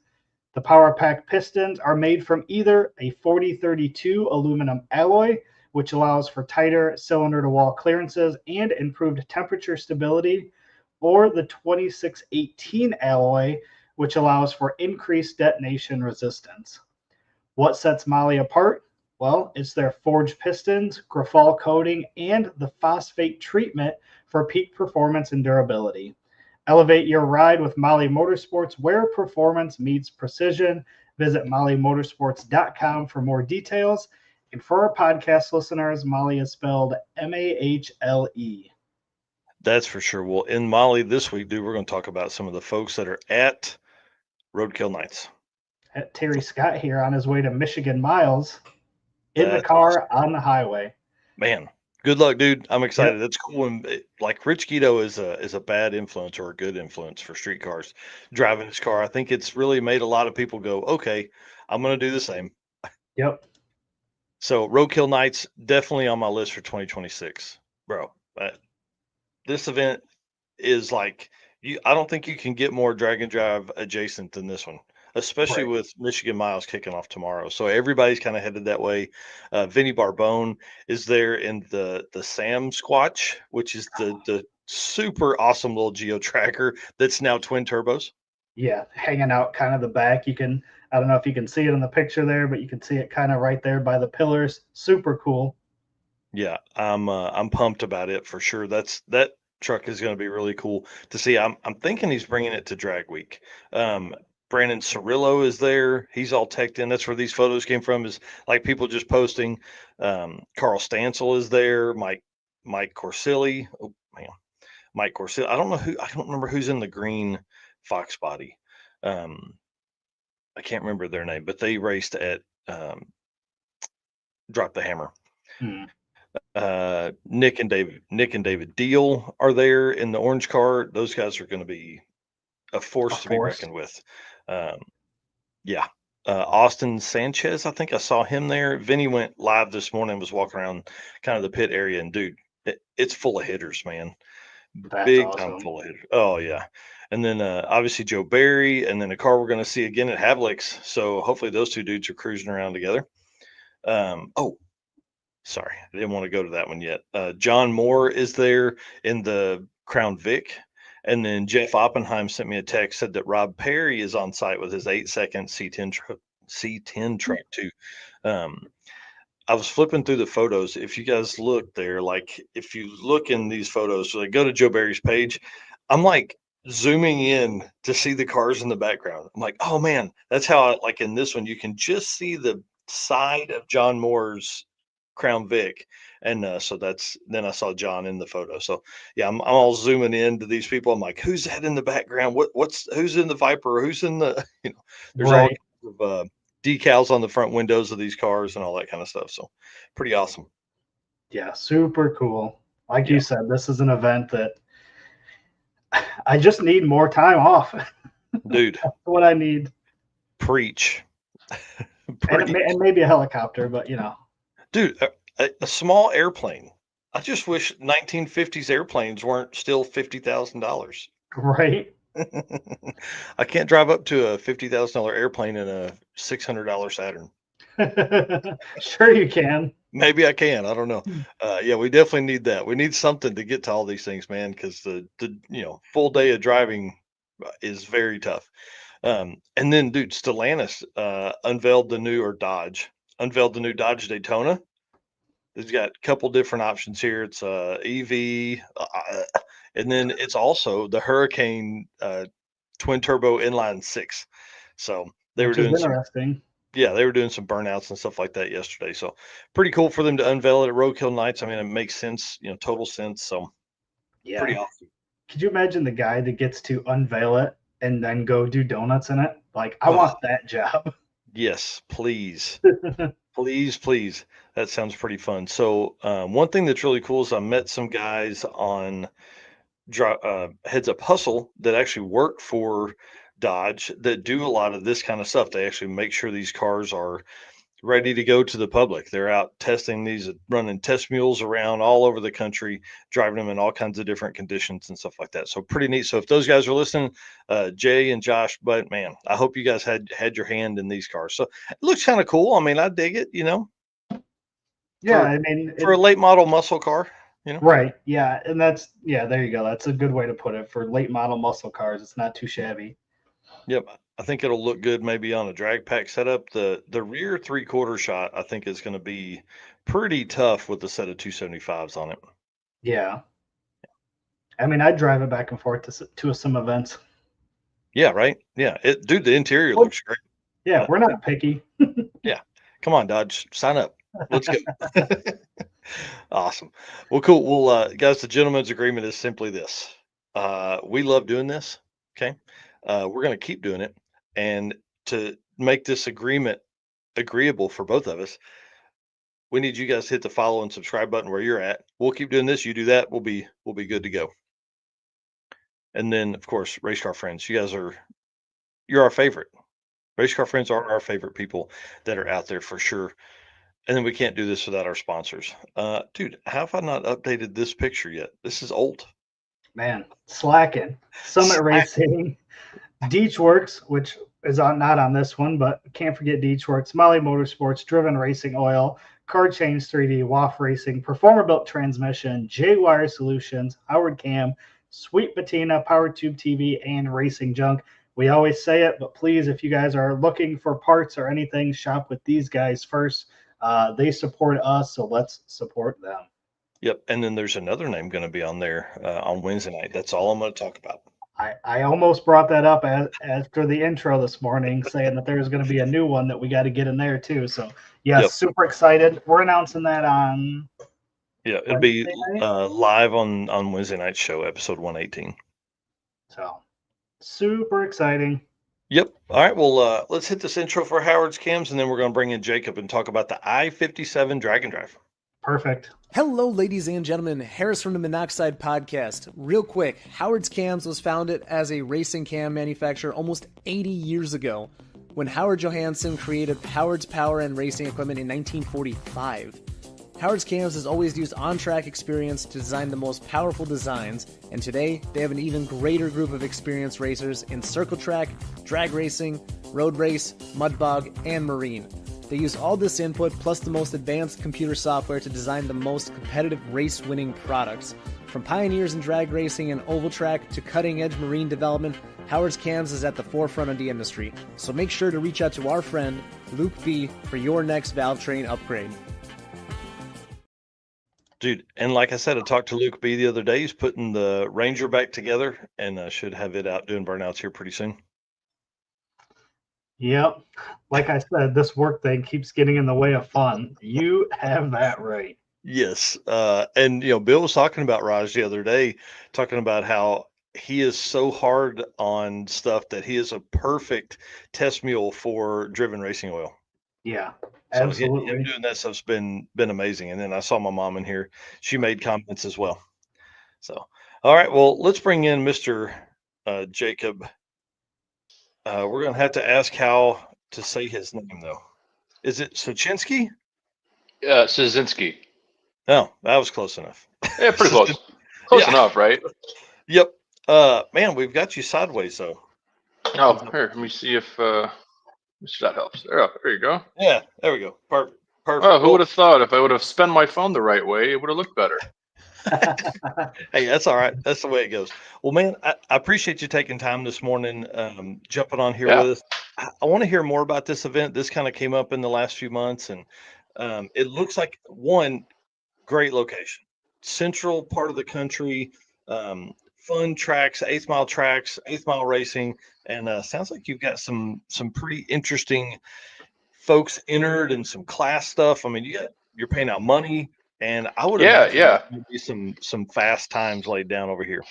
Speaker 2: The Power Pack pistons are made from either a 4032 aluminum alloy, which allows for tighter cylinder to wall clearances and improved temperature stability, or the 2618 alloy, which allows for increased detonation resistance. What sets Molly apart? Well, it's their forged pistons, graphol coating, and the phosphate treatment for peak performance and durability. Elevate your ride with Molly Motorsports, where performance meets precision. Visit mollymotorsports.com for more details. And for our podcast listeners, Molly is spelled Mahle.
Speaker 1: That's for sure. Well, in Molly this week, dude, we're going to talk about some of the folks that are at Roadkill Nights.
Speaker 2: Terry Scott here on his way to Michigan Miles in the
Speaker 1: That's
Speaker 2: car
Speaker 1: awesome.
Speaker 2: on the highway.
Speaker 1: Man, good luck, dude. I'm excited.
Speaker 2: Yep.
Speaker 1: That's cool. And like Rich Guido is a bad influence or a good influence for street cars. Driving his car, I think it's really made a lot of people go, okay, I'm going to do the same.
Speaker 2: Yep.
Speaker 1: So Roadkill Nights definitely on my list for 2026, bro. This event is like you. I don't think you can get more drag and drive adjacent than this one, especially
Speaker 2: Right.
Speaker 1: with Michigan Miles kicking off tomorrow. So everybody's kind of headed that way. Vinny Barbone is there in the Sam Squatch, which is the super awesome little geo tracker that's now twin turbos.
Speaker 2: Yeah, hanging out kind of the back. I don't know if you can see it in the picture there, but you can see it kind of right there by the pillars. Super cool.
Speaker 1: Yeah, I'm pumped about it for sure. That truck is going to be really cool to see. I'm thinking he's bringing it to Drag Week. Um, Brandon Cirillo is there. He's all teched in. That's where these photos came from. Is like people just posting. Carl Stansel is there. Mike Corsilli. Oh man, Mike Corsilli. I don't know who. I don't remember who's in the green Fox body. Um, I can't remember their name, but they raced at Drop the Hammer.
Speaker 2: Hmm.
Speaker 1: Nick and David Deal are there in the orange car. Those guys are going to be a
Speaker 2: A
Speaker 1: force to be
Speaker 2: force.
Speaker 1: reckoned with. Um, yeah. Austin Sanchez, I think I saw him there. Vinny went live this morning, was walking around kind of the pit area, and dude, it's full of hitters, man.
Speaker 2: That's
Speaker 1: Big time
Speaker 2: awesome.
Speaker 1: full of hitters. Oh yeah. And then obviously Joe Barry, and then a car we're going to see again at Havlicks. So hopefully those two dudes are cruising around together. Oh, sorry, I didn't want to go to that one yet. John Moore is there in the Crown Vic. And then Jeff Oppenheim sent me a text, said that Rob Perry is on site with his 8-second C10 truck too. Um, I was flipping through the photos. If you guys look there, like if you look in these photos, so like go to Joe Barry's page, I'm like zooming in to see the cars in the background. I'm like, oh man, that's how I like in this one, you can just see the side of John Moore's Crown Vic. And so that's then I saw John in the photo. So yeah, I'm all zooming in to these people. I'm like, who's that in the background? What's who's in the Viper? Who's in the there's all
Speaker 2: Right.
Speaker 1: kinds of decals on the front windows of these cars and all that kind of stuff. So pretty awesome.
Speaker 2: Yeah, super cool. Like you
Speaker 1: Yeah,
Speaker 2: said, this is an event that I just need more time off.
Speaker 1: dude,
Speaker 2: That's what I need.
Speaker 1: preach,
Speaker 2: And
Speaker 1: preach,
Speaker 2: maybe a helicopter, but
Speaker 1: dude. A small airplane. I just wish 1950s airplanes weren't still $50,000.
Speaker 2: right.
Speaker 1: I can't drive up to a $50,000 airplane in a $600 Saturn.
Speaker 2: Sure you can.
Speaker 1: Maybe I can. I don't know. Yeah, we definitely need that. We need something to get to all these things, man, because the full day of driving is very tough. And then, dude, Stellantis unveiled the new Dodge Daytona. It's got a couple different options here. It's EV, and then it's also the Hurricane twin turbo inline six. So they were
Speaker 2: Which is
Speaker 1: doing some
Speaker 2: interesting.
Speaker 1: yeah, they were doing some burnouts and stuff like that yesterday. So pretty cool for them to unveil it at Roadkill Nights. I mean, it makes sense, total sense. So pretty
Speaker 2: Yeah.
Speaker 1: awesome.
Speaker 2: Could you imagine the guy that gets to unveil it and then go do donuts in it? Like, I
Speaker 1: Oh,
Speaker 2: want that job.
Speaker 1: yes, please. Please, please. That sounds pretty fun. So one thing that's really cool is I met some guys on Heads Up Hustle that actually work for Dodge that do a lot of this kind of stuff. They actually make sure these cars are ready to go to the public. They're out testing these, running test mules around all over the country, driving them in all kinds of different conditions and stuff like that. So pretty neat. So if those guys are listening, Jay and Josh, but man, I hope you guys had your hand in these cars. So it looks kind of cool. I mean, I dig it.
Speaker 2: Yeah,
Speaker 1: For
Speaker 2: I mean,
Speaker 1: for a late model muscle car.
Speaker 2: right. Yeah. And yeah, there you go. That's a good way to put it. For late model muscle cars, it's not too shabby.
Speaker 1: Yep. I think it'll look good maybe on a drag pack setup. The rear 3/4 shot I think is going to be pretty tough with the set of 275s on it.
Speaker 2: Yeah. I mean, I'd drive it back and forth to some events.
Speaker 1: Yeah, right. Yeah, dude, the interior
Speaker 2: Well,
Speaker 1: looks great.
Speaker 2: yeah,
Speaker 1: Uh,
Speaker 2: we're not picky.
Speaker 1: yeah, come on, Dodge, sign up. Let's go. Awesome. Well, cool. Well, guys, the gentleman's agreement is simply this. We love doing this. Okay. We're going to keep doing it. And to make this agreement agreeable for both of us, we need you guys to hit the follow and subscribe button where you're at. We'll keep doing this. You do that. We'll be good to go. And then, of course, race car friends, you're our favorite. Race car friends are our favorite people that are out there for sure. And then we can't do this without our sponsors. Dude, how have I not updated this picture yet? This is old.
Speaker 2: Man, slacking. Summit Racing, Deechworks, which is not on this one, but can't forget Deechworks, Molly Motorsports, Driven Racing Oil, Car Change 3D, WAF Racing, Performer Built Transmission, J-Wire Solutions, Howard Cam, Sweet Patina, Power Tube TV, and Racing Junk. We always say it, but please, if you guys are looking for parts or anything, shop with these guys first. They support us, so let's support them.
Speaker 1: Yep. And then there's another name going to be on there on Wednesday night. That's all I'm going to talk about.
Speaker 2: I almost brought that up after the intro this morning, saying that there's going to be a new one that we got to get in there too. So, yes,
Speaker 1: Yep.
Speaker 2: super excited. We're announcing that on.
Speaker 1: Yeah, it'll be live on Wednesday night show, episode 118.
Speaker 2: So, super exciting.
Speaker 1: Yep. All right. Well, let's hit this intro for Howard's Cams, and then we're going to bring in Jacob and talk about the I57 Drag and Drive.
Speaker 2: Perfect.
Speaker 3: Hello, ladies and gentlemen. Harris from the Monoxide Podcast. Real quick, Howard's Cams was founded as a racing cam manufacturer almost 80 years ago when Howard Johansson created Howard's Power and Racing Equipment in 1945. Howard's Cams has always used on-track experience to design the most powerful designs, and today they have an even greater group of experienced racers in circle track, drag racing, road race, mud bog, and marine. They use all this input plus the most advanced computer software to design the most competitive race-winning products. From pioneers in drag racing and oval track to cutting-edge marine development, Howard's Cams is at the forefront of the industry. So make sure to reach out to our friend, Luke B, for your next valve train upgrade.
Speaker 1: Dude, and like I said, I talked to Luke B the other day. He's putting the Ranger back together and should have it out doing burnouts here pretty soon.
Speaker 2: Yep. Like I said, this work thing keeps getting in the way of fun. You have that right.
Speaker 1: Yes. And, Bill was talking about Raj the other day, talking about how he is so hard on stuff that he is a perfect test mule for Driven Racing Oil.
Speaker 2: Yeah,
Speaker 1: So
Speaker 2: absolutely.
Speaker 1: him doing that stuff's been amazing. And then I saw my mom in here. She made comments as well. So, all right. Well, let's bring in Mr. Jacob. We're going to have to ask how to say his name, though. Is it Siecinski?
Speaker 4: Siecinski.
Speaker 1: Oh, that was close enough.
Speaker 4: Yeah, pretty close. Close enough, right?
Speaker 1: Yep. Man, we've got you sideways, though.
Speaker 4: Oh, here, let me see if that helps. There you go.
Speaker 1: Yeah, there we go. Perfect.
Speaker 4: Oh, who would have thought if I would have spun my phone the right way, it would have looked better.
Speaker 1: Hey, that's all right. That's the way it goes. Well, man, I appreciate you taking time this morning, jumping on here with us. I want to hear more about this event. This kind of came up in the last few months, and it looks like one great location, central part of the country, fun tracks, 8th mile tracks, 8th mile racing, and sounds like you've got some pretty interesting folks entered and some class stuff. I mean, you're paying out money. And I would imagine be some fast times laid down over here.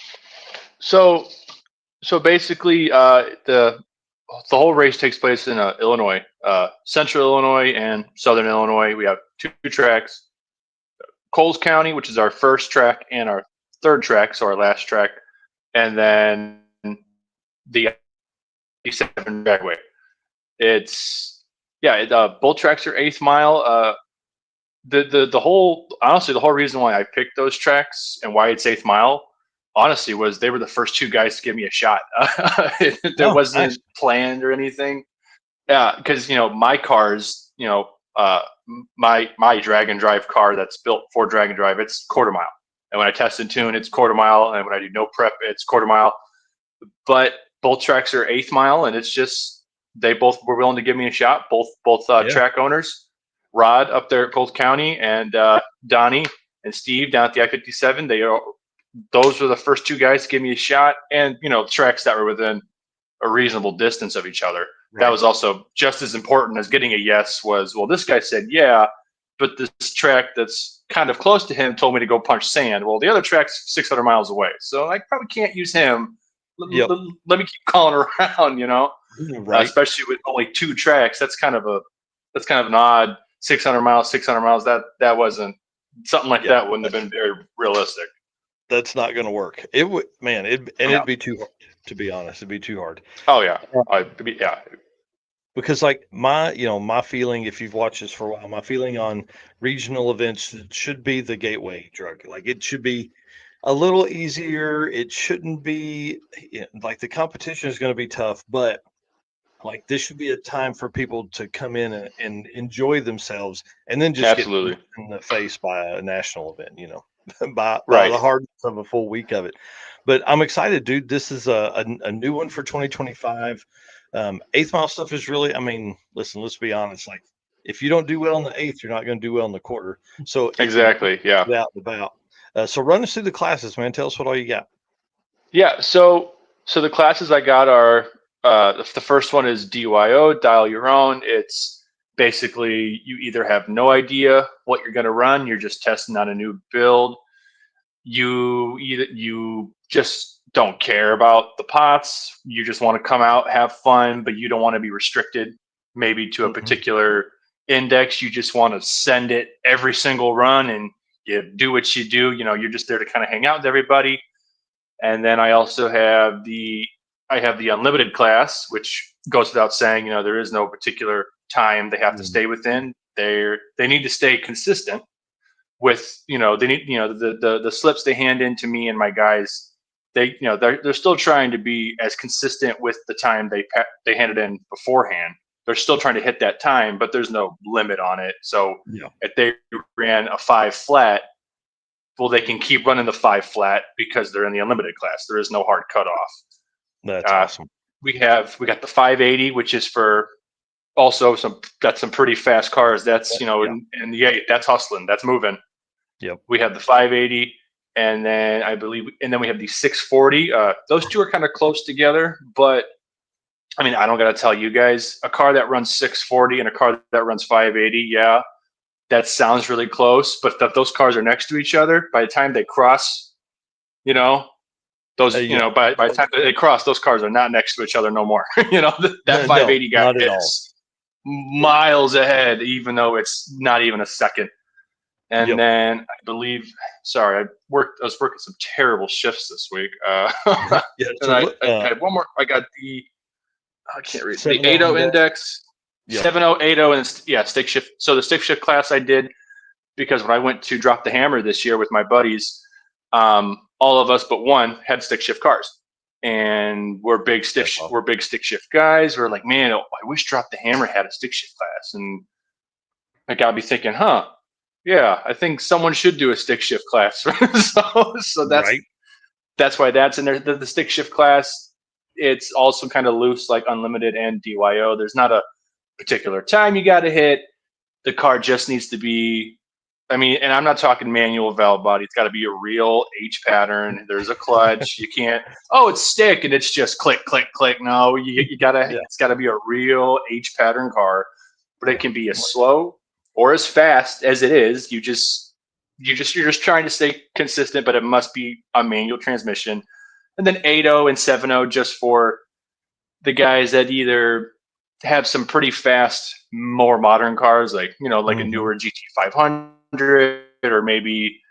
Speaker 4: So basically, the whole race takes place in Illinois, Central Illinois and Southern Illinois. We have two tracks: Coles County, which is our first track and our third track, so our last track, and then the I57 Dragway. Both tracks are 8th mile. The whole reason why I picked those tracks and why it's 8th mile, honestly, was they were the first two guys to give me a shot. Wasn't planned or anything. Yeah, because my cars, my drag and drive car that's built for drag and drive, it's quarter mile. And when I test and tune, it's quarter mile. And when I do no prep, it's quarter mile. But both tracks are 8th mile, and it's just they both were willing to give me a shot. Both track owners. Rod up there at Coles County and Donnie and Steve down at the I57. Those were the first two guys to give me a shot, and tracks that were within a reasonable distance of each other. Right. That was also just as important as getting a yes. This guy said yeah, but this track that's kind of close to him told me to go punch sand. Well, the other track's 600 miles away, so I probably can't use him.
Speaker 1: Yep.
Speaker 4: Let me keep calling around, you know,
Speaker 1: Right.
Speaker 4: especially with only 2 tracks. That's kind of an odd 600 miles. That wasn't something like that. Wouldn't have been very realistic.
Speaker 1: That's not going to work. It would, man. It'd be too hard, to be honest. It'd be too hard.
Speaker 4: Oh yeah,
Speaker 1: Because like my feeling, if you've watched this for a while, my feeling on regional events should be the gateway drug. Like it should be a little easier. It shouldn't be like the competition is going to be tough, but like this should be a time for people to come in and enjoy themselves, and then just
Speaker 4: absolutely
Speaker 1: get in the face by a national event, by
Speaker 4: right.
Speaker 1: the hardness of a full week of it. But I'm excited, dude. This is a new one for 2025. 8th mile stuff is really, I mean, listen, let's be honest. Like if you don't do well in the 8th, you're not going to do well in the quarter. So
Speaker 4: exactly, yeah.
Speaker 1: Out and about. So run us through the classes, man. Tell us what all you got.
Speaker 4: Yeah. So the classes I got are the first one is DYO, dial your own. It's basically you either have no idea what you're going to run, you're just testing on a new build. You just don't care about the pots. You just want to come out, have fun, but you don't want to be restricted maybe to a particular index. You just want to send it every single run and you do what you do. You're just there to kind of hang out with everybody. And then I also have the unlimited class, which goes without saying, there is no particular time they have to stay within. They need to stay consistent with, they need, the slips they hand in to me and my guys, they're still trying to be as consistent with the time they handed in beforehand. They're still trying to hit that time, but there's no limit on it. So if they ran a 5 flat, well, they can keep running the 5 flat because they're in the unlimited class. There is no hard cutoff.
Speaker 1: That's awesome.
Speaker 4: We got the 580, which is for also some pretty fast cars. That's in the 8, that's hustling, that's moving.
Speaker 1: Yep.
Speaker 4: We have the 580, and then we have the 640. Those two are kind of close together, but I mean, I don't got to tell you guys, a car that runs 640 and a car that runs 580, yeah, that sounds really close. But if those cars are next to each other, by the time they cross, by the time they cross, those cars are not next to each other no more. That 580 guy is miles ahead, even though it's not even a second. And then I believe, sorry, I was working some terrible shifts this week. I had one more. I got I can't read the 80 index, 7080, and stick shift. So the stick shift class I did because when I went to drop the hammer this year with my buddies, all of us but one had stick shift cars, and we're big stick shift guys. We're like, man, I wish Drop the Hammer had a stick shift class, and it got me thinking, yeah, I think someone should do a stick shift class. so that's why that's in there. The stick shift class. It's also kind of loose, like unlimited and DYO. There's not a particular time you got to hit. The car just needs to be, and I'm not talking manual valve body. It's got to be a real H pattern. There's a clutch. You can't, it's stick and it's just click, click, click. No, you gotta, it's got to be a real H pattern car, but it can be as slow or as fast as it is. You're just trying to stay consistent, but it must be a manual transmission. And then 80 and 70 just for the guys that either have some pretty fast, more modern cars, like a newer GT500, or maybe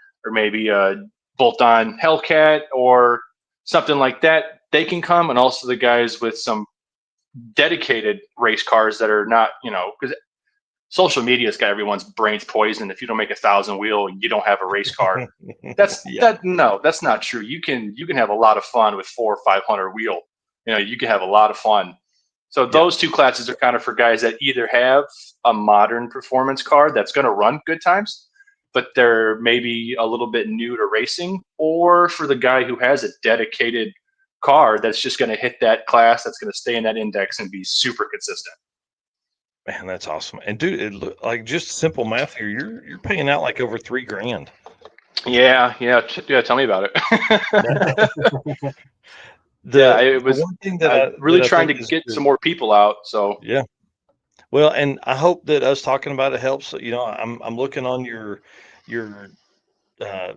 Speaker 4: a bolt-on Hellcat or something like that. They can come, and also the guys with some dedicated race cars that are not, because social media's got everyone's brains poisoned. If you don't make 1,000 wheel, you don't have a race car. That's not true. You can have a lot of fun with 400 or 500 wheel. You can have a lot of fun. So those two classes are kind of for guys that either have a modern performance car that's going to run good times, but they're maybe a little bit new to racing, or for the guy who has a dedicated car that's just going to hit that class, that's going to stay in that index and be super consistent.
Speaker 1: Man, that's awesome. And dude, like just simple math here, you're paying out like over $3,000.
Speaker 4: Yeah. Tell me about it. It was
Speaker 1: one thing that
Speaker 4: I'm really trying to get some more people out. So
Speaker 1: yeah. Well, and I hope that us talking about it helps. You know, I'm looking on your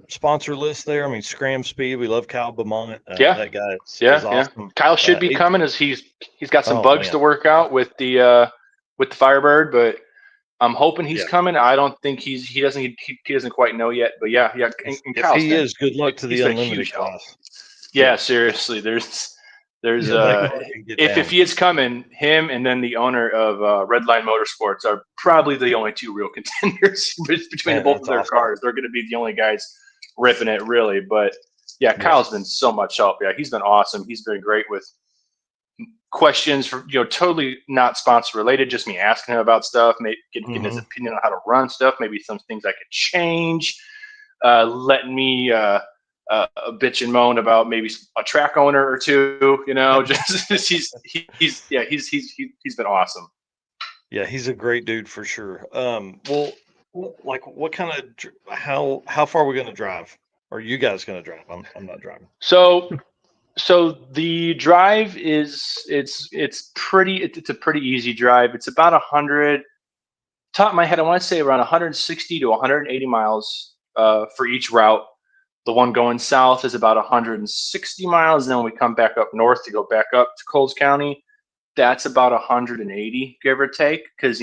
Speaker 1: sponsor list there. I mean, Scram Speed. We love Kyle Beaumont.
Speaker 4: Yeah,
Speaker 1: That guy is
Speaker 4: yeah.
Speaker 1: awesome.
Speaker 4: Kyle should be
Speaker 1: It,
Speaker 4: coming as he's got some
Speaker 1: oh
Speaker 4: bugs
Speaker 1: man,
Speaker 4: to work out with the Firebird, but I'm hoping he's
Speaker 1: yeah.
Speaker 4: coming. I don't think he doesn't quite know yet, but yeah. And
Speaker 1: If
Speaker 4: Kyle's
Speaker 1: he
Speaker 4: been
Speaker 1: is, good luck to the
Speaker 4: he's been a
Speaker 1: unlimited
Speaker 4: huge help.
Speaker 1: class.
Speaker 4: Yeah,
Speaker 1: Yeah,
Speaker 4: seriously. There's
Speaker 1: that guy can get
Speaker 4: if
Speaker 1: down.
Speaker 4: he is coming, him and then the owner of Redline Motorsports are probably the only two real contenders between
Speaker 1: Man,
Speaker 4: both
Speaker 1: that's
Speaker 4: of their
Speaker 1: awesome.
Speaker 4: cars. They're going to be the only guys ripping it, really. But yeah,
Speaker 1: Yeah.
Speaker 4: Kyle's been so much help. Yeah, he's been awesome. He's been great with questions for totally not sponsor related, just me asking him about stuff, maybe getting his opinion on how to run stuff, maybe some things I could change, letting me bitch and moan about maybe a track owner or two, just he's been awesome.
Speaker 1: Yeah, he's a great dude for sure. Well, like what kind of how far are we going to drive? Or are you guys going to drive? I'm not driving.
Speaker 4: So the drive it's a pretty easy drive. It's about 100, top of my head, I want to say around 160 to 180 miles for each route. The one going south is about 160 miles, and then when we come back up north to go back up to Coles County, that's about 180, give or take. Because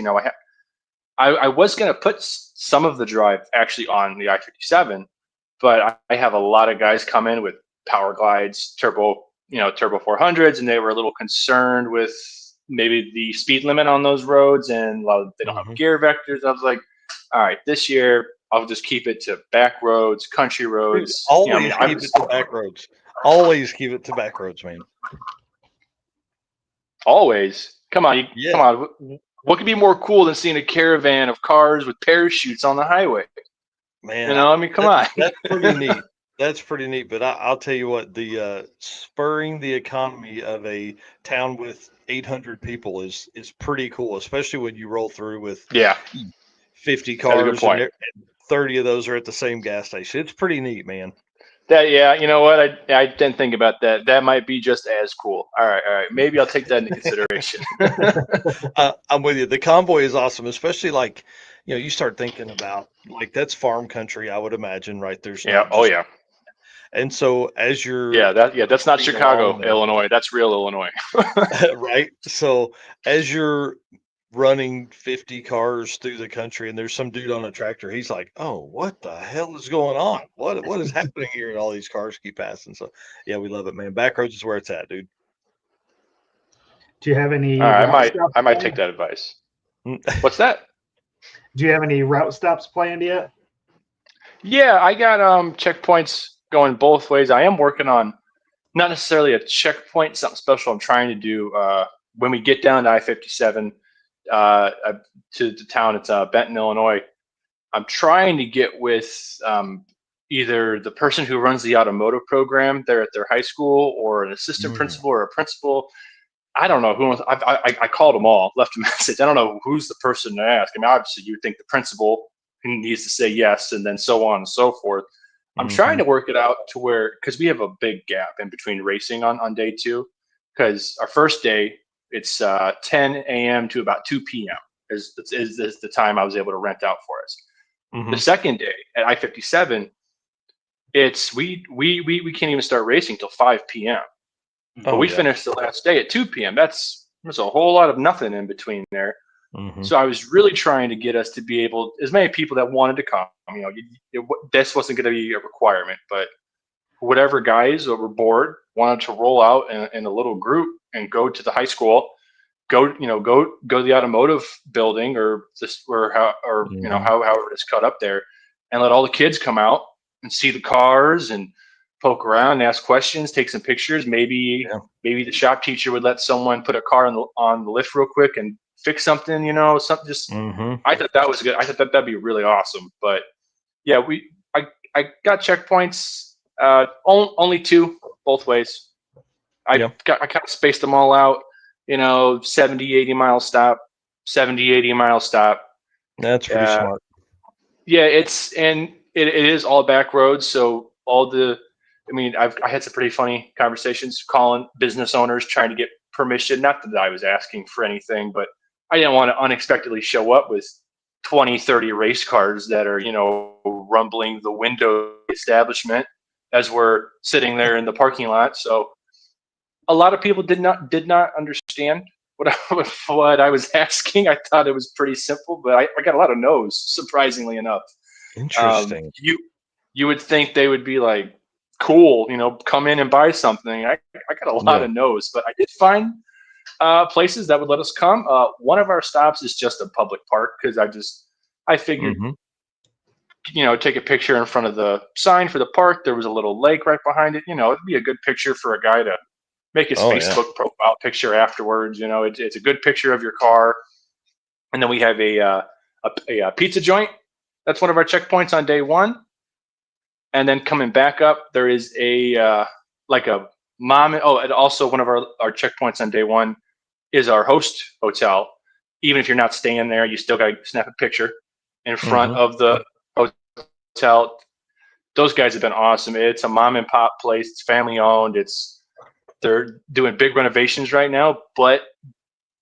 Speaker 4: I was going to put some of the drive actually on the I57, but I have a lot of guys come in with Power Glides, turbo 400s, and they were a little concerned with maybe the speed limit on those roads, and they don't have gear vectors. I was like, all right, this year I'll just keep it to back roads, country roads.
Speaker 1: Dude, always keep it to back roads. Always keep it to back roads, man.
Speaker 4: Always. Come on,
Speaker 1: Yeah.
Speaker 4: come on. What could be more cool than seeing a caravan of cars with parachutes on the highway?
Speaker 1: Man,
Speaker 4: I mean, come on.
Speaker 1: That's pretty neat. That's pretty neat. But I'll tell you what, the spurring the economy of a town with 800 people is pretty cool, especially when you roll through with
Speaker 4: Yeah,
Speaker 1: 50
Speaker 4: that's a good
Speaker 1: cars
Speaker 4: point.
Speaker 1: and 30 of those are at the same gas station. It's pretty neat, man.
Speaker 4: Yeah, you know what? I didn't think about that. That might be just as cool. All right. Maybe I'll take that into consideration.
Speaker 1: I'm with you. The convoy is awesome, especially like, you start thinking about like that's farm country, I would imagine, right? There's
Speaker 4: Yeah.
Speaker 1: not
Speaker 4: Oh
Speaker 1: just,
Speaker 4: yeah.
Speaker 1: and so as you're
Speaker 4: That's not Chicago,
Speaker 1: along there,
Speaker 4: Illinois. That's real Illinois.
Speaker 1: right? So as you're running 50 cars through the country and there's some dude on a tractor, he's like, oh, what the hell is going on? What is happening here? And all these cars keep passing. So yeah, we love it, man. Back roads is where it's at, dude.
Speaker 2: Do you have any
Speaker 4: All right,
Speaker 2: route stops
Speaker 4: I might
Speaker 2: planned?
Speaker 4: take that advice. What's that?
Speaker 2: Do you have any route stops planned yet?
Speaker 4: Yeah, I got checkpoints going both ways. I am working on not necessarily a checkpoint, something special I'm trying to do when we get down to I-57 to the town. It's Benton, Illinois. I'm trying to get with either the person who runs the automotive program there at their high school, or an assistant principal or a principal. I don't know who. I called them all, left a message. I don't know who's the person to ask. I mean, obviously you would think the principal who needs to say yes, and then so on and so forth. I'm trying to work it out to where, because we have a big gap in between racing on day two, because our first day, it's 10 a.m. to about 2 p.m. is the time I was able to rent out for us. The second day at I-57, it's we can't even start racing till 5 p.m. But we finished the last day at 2 p.m. There's a whole lot of nothing in between there. So I was really trying to get us to be able, as many people that wanted to come, this wasn't going to be a requirement, but whatever guys that were bored wanted to roll out in a little group and go to the high school, go to the automotive building or however it's cut up there, and let all the kids come out and see the cars and poke around and ask questions, take some pictures. Maybe the shop teacher would let someone put a car on the lift real quick and fix something, something just, I thought that was good. I thought that'd be really awesome. But yeah, I got checkpoints, only 2 both ways. I kind of spaced them all out, 70, 80 mile stop, 70, 80 mile stop.
Speaker 1: That's pretty smart.
Speaker 4: Yeah, it is all back roads. So I had some pretty funny conversations calling business owners trying to get permission. Not that I was asking for anything, but I didn't want to unexpectedly show up with 20, 30 race cars that are, rumbling the window establishment as we're sitting there in the parking lot. So a lot of people did not understand what I was asking. I thought it was pretty simple, but I got a lot of no's, surprisingly enough.
Speaker 1: Interesting.
Speaker 4: You would think they would be like, cool, come in and buy something. I got a lot of no's, but I did find places that would let us come. One of our stops is just a public park because I figured, take a picture in front of the sign for the park. There was a little lake right behind it. It'd be a good picture for a guy to make his Facebook profile picture afterwards. It's a good picture of your car. And then we have a pizza joint. That's one of our checkpoints on day one. And then coming back up, there is a mom. And also one of our checkpoints on day one is our host hotel. Even if you're not staying there, you still got to snap a picture in front of the hotel. Those guys have been awesome. It's a mom and pop place. It's family owned. They're doing big renovations right now, but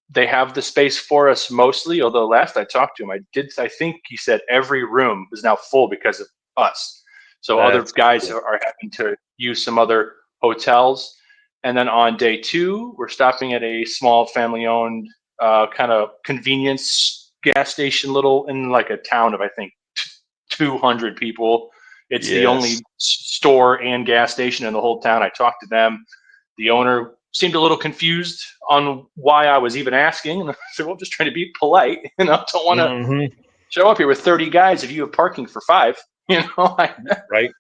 Speaker 4: they have the space for us mostly. Although last I talked to him, I think he said every room is now full because of us. So other guys are having to use some other hotels. And then on day two, we're stopping at a small family-owned kind of convenience gas station, in like a town of, I think, 200 people. It's the only store and gas station in the whole town. I talked to them. The owner seemed a little confused on why I was even asking. And I said, well, I'm just trying to be polite. Don't want to show up here with 30 guys if you have parking for 5.
Speaker 1: Right.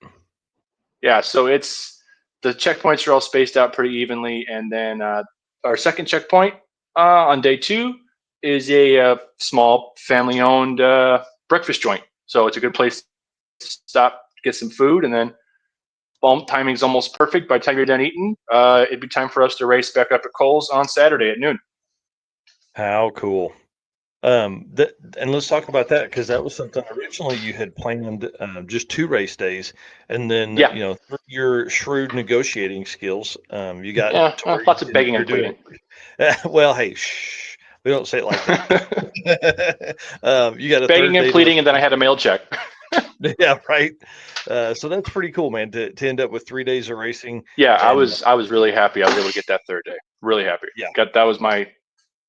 Speaker 4: Yeah, so the checkpoints are all spaced out pretty evenly, and then our second checkpoint on day 2 is a small family-owned breakfast joint. So it's a good place to stop, get some food, and then timing's almost perfect. By the time you're done eating, it'd be time for us to race back up at Coles on Saturday at noon.
Speaker 1: How cool. And let's talk about that, because that was something originally you had planned, just 2 race days, and then through your shrewd negotiating skills, you got
Speaker 4: lots of begging and pleading.
Speaker 1: Well, hey, shh, we don't say it like that. You got a
Speaker 4: begging and pleading, and then I had a mail check.
Speaker 1: Yeah, right. So that's pretty cool, man. To end up with 3 days of racing.
Speaker 4: Yeah, I was really happy. I was able to get that third day. Really happy.
Speaker 1: Yeah,
Speaker 4: that was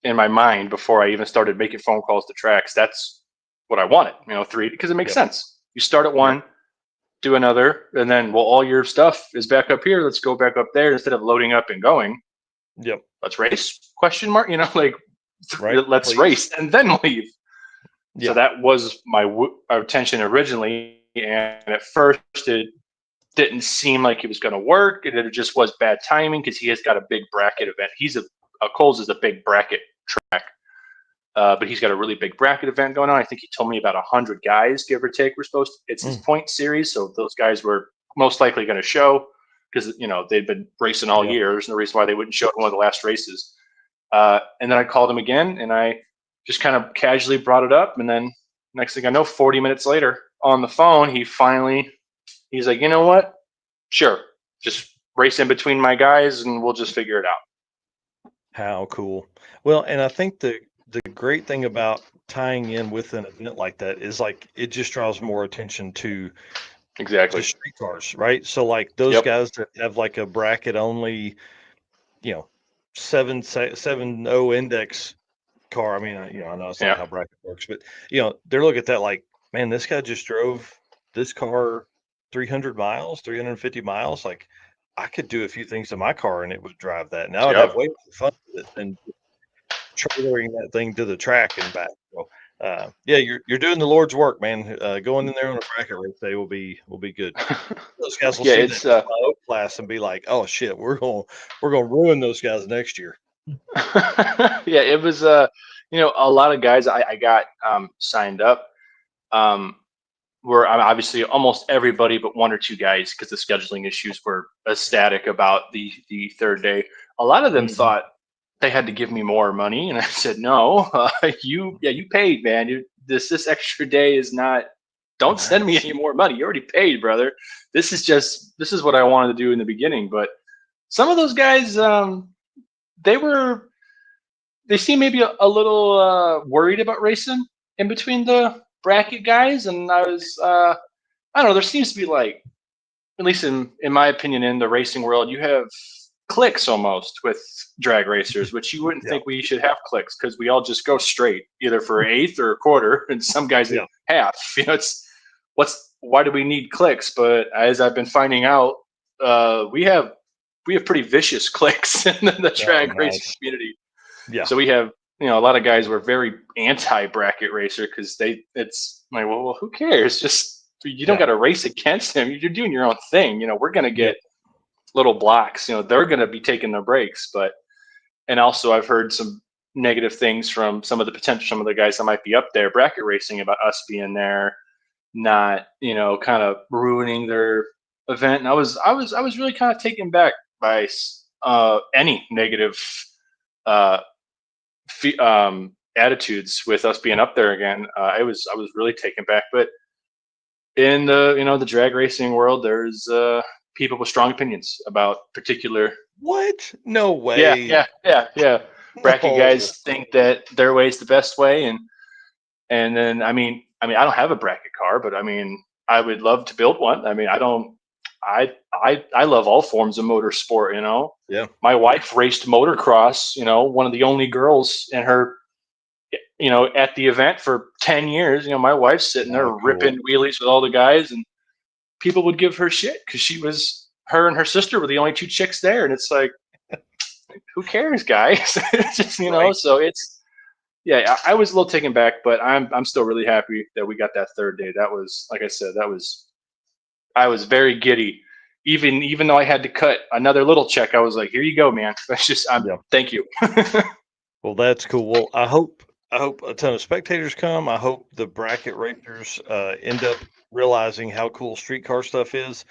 Speaker 4: in my mind before I even started making phone calls to tracks. That's what I wanted, 3, because it makes sense. You start at 1, do another, and then, all your stuff is back up here. Let's go back up there instead of loading up and going.
Speaker 1: Yep.
Speaker 4: Let's race? Question mark? Let's
Speaker 1: please.
Speaker 4: Race and then leave.
Speaker 1: Yeah.
Speaker 4: So that was my intention originally, and at first it didn't seem like it was going to work, and it just was bad timing because he has got a big bracket event. Coles is a big bracket track, but he's got a really big bracket event going on. I think he told me about 100 guys, give or take, were supposed to. It's his point series, so those guys were most likely going to show because they'd been racing all year. There's no reason why they wouldn't show up in one of the last races. And then I called him again, and I just kind of casually brought it up, and then next thing I know, 40 minutes later on the phone, he's like, you know what? Sure, just race in between my guys, and we'll just figure it out.
Speaker 1: How cool. Well, and I think the great thing about tying in with an event like that is it just draws more attention to street cars, right? So those guys that have a bracket only, 7.0 index car. I mean, I know it's not how bracket works, but they're looking at that man, this guy just drove this car 300 miles, 350 miles. I could do a few things to my car and it would drive that. Now I'd have way more fun with it than trailering that thing to the track and back. So, you're doing the Lord's work, man. Going in there on a bracket race day will be good. Those guys will see that class and be like, "Oh shit, we're gonna ruin those guys next year."
Speaker 4: Yeah, it was a lot of guys I got signed up. Were obviously almost everybody but 1 or 2 guys, because the scheduling issues were ecstatic about the third day. A lot of them thought they had to give me more money, and I said, no, you paid, man. This extra day is not. Don't send me any more money. You already paid, brother. This is what I wanted to do in the beginning. But some of those guys, they were they seem maybe a little worried about racing in between the bracket guys, and I was I don't know. There seems to be like, at least in my opinion, in the racing world, you have cliques almost with drag racers, which you wouldn't think we should have cliques because we all just go straight either for eighth or a quarter, and some guys at half. You know, why do we need cliques? But as I've been finding out, we have pretty vicious cliques in the drag racing community.
Speaker 1: Yeah.
Speaker 4: So we have, a lot of guys were very anti-bracket racer because it's like, well, who cares? Just you don't got to race against him. You're doing your own thing. We're gonna get little blocks. They're gonna be taking their breaks. And also I've heard some negative things from some of the guys that might be up there bracket racing about us being there, not kind of ruining their event. And I was really kind of taken back by any negative attitudes with us being up there again. I was really taken back. But in the drag racing world, there's people with strong opinions about particular.
Speaker 1: What? No way.
Speaker 4: Yeah. Bracket guys think that their way is the best way, and then I mean I don't have a bracket car, but I mean I would love to build one. I mean I love all forms of motorsport.
Speaker 1: Yeah.
Speaker 4: My wife raced motocross. One of the only girls in her. At the event for 10 years. My wife's sitting there ripping wheelies with all the guys, and people would give her shit because her and her sister were the only two chicks there, and it's like, who cares, guys? Just so it's I was a little taken back, but I'm still really happy that we got that third day. That was, like I said, I was very giddy. Even though I had to cut another little check, I was like, here you go, man. That's just thank you.
Speaker 1: Well, that's cool. Well, I hope a ton of spectators come. I hope the bracket racers end up realizing how cool streetcar stuff is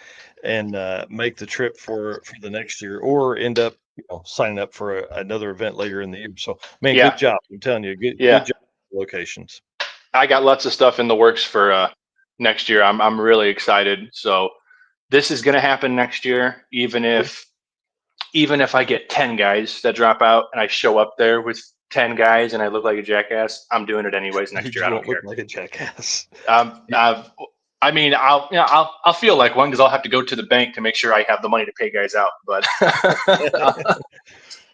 Speaker 1: and make the trip for the next year, or end up signing up for another event later in the year. So, man, good job. I'm telling you, good job. Locations.
Speaker 4: I got lots of stuff in the works for next year. I'm really excited. So this is going to happen next year, even if I get 10 guys that drop out and I show up there with 10 guys and I look like a jackass, I'm doing it anyways next year. I don't care.
Speaker 1: Look like a jackass.
Speaker 4: I mean, I'll feel like one because I'll have to go to the bank to make sure I have the money to pay guys out. But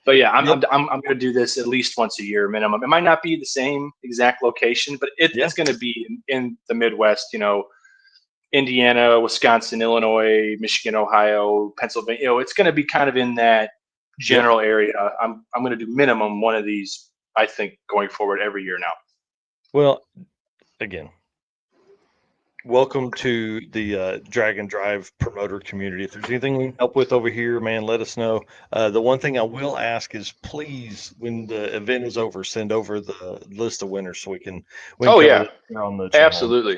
Speaker 4: but yeah, I'm going to do this at least once a year minimum. It might not be the same exact location, but it's going to be in the Midwest. Indiana, Wisconsin, Illinois, Michigan, Ohio, Pennsylvania. It's going to be kind of in that general area. I'm going to do minimum one of these, I think, going forward every year now.
Speaker 1: Well, again, welcome to the Drag and Drive promoter community. If there's anything we can help with over here, man, let us know. The one thing I will ask is, please, when the event is over, send over the list of winners so we can cover it on the channel.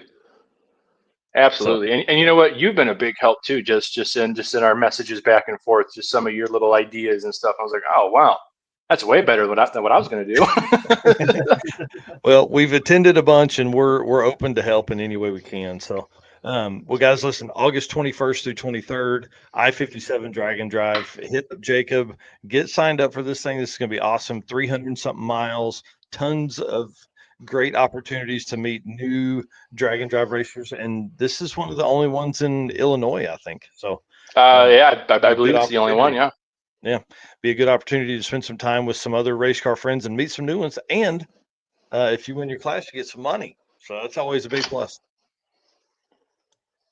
Speaker 4: Absolutely. And you know what? You've been a big help too, just in our messages back and forth, just some of your little ideas and stuff. I was like, oh wow, that's way better than what I was going to do.
Speaker 1: Well, we've attended a bunch, and we're open to help in any way we can. So, well, guys, listen, August 21st through 23rd, I57 Drag and Drive. Hit up Jacob, get signed up for this thing. This is going to be awesome. 300 something miles, tons of great opportunities to meet new drag and drive racers, and this is one of the only ones in Illinois, I think. So,
Speaker 4: I believe it's the only one.
Speaker 1: Yeah, be a good opportunity to spend some time with some other race car friends and meet some new ones. And if you win your class, you get some money. So that's always a big plus.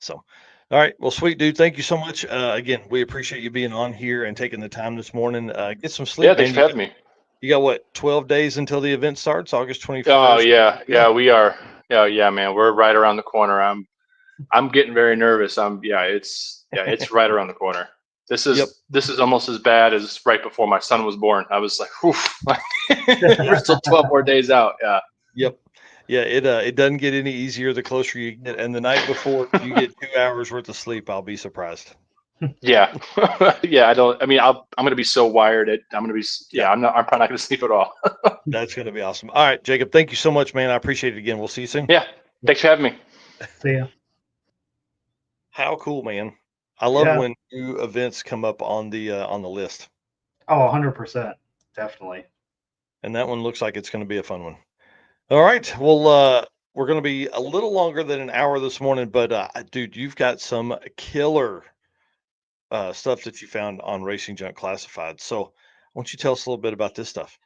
Speaker 1: So, all right, well, sweet dude, thank you so much. Again, we appreciate you being on here and taking the time this morning. Get some sleep.
Speaker 4: Yeah, thanks for having me.
Speaker 1: You got what, 12 days until the event starts, August 21st?
Speaker 4: Oh yeah, we are. Yeah, man, we're right around the corner. I'm getting very nervous. It's right around the corner. This is almost as bad as right before my son was born. I was like, oof, we're still 12 more days out. Yeah.
Speaker 1: Yep. Yeah, it doesn't get any easier the closer you get. And the night before you get 2 hours worth of sleep, I'll be surprised.
Speaker 4: Yeah. Yeah, I'm going to be so wired. I'm probably not going to sleep at all.
Speaker 1: That's going to be awesome. All right, Jacob, thank you so much, man. I appreciate it again. We'll see you soon.
Speaker 4: Yeah. Thanks for having me.
Speaker 2: See ya.
Speaker 1: How cool, man. I love when new events come up on the list.
Speaker 2: Oh, 100%. Definitely.
Speaker 1: And that one looks like it's going to be a fun one. All right. Well, we're going to be a little longer than an hour this morning, but dude, you've got some killer stuff that you found on Racing Junk Classified. So, why don't you tell us a little bit about this stuff?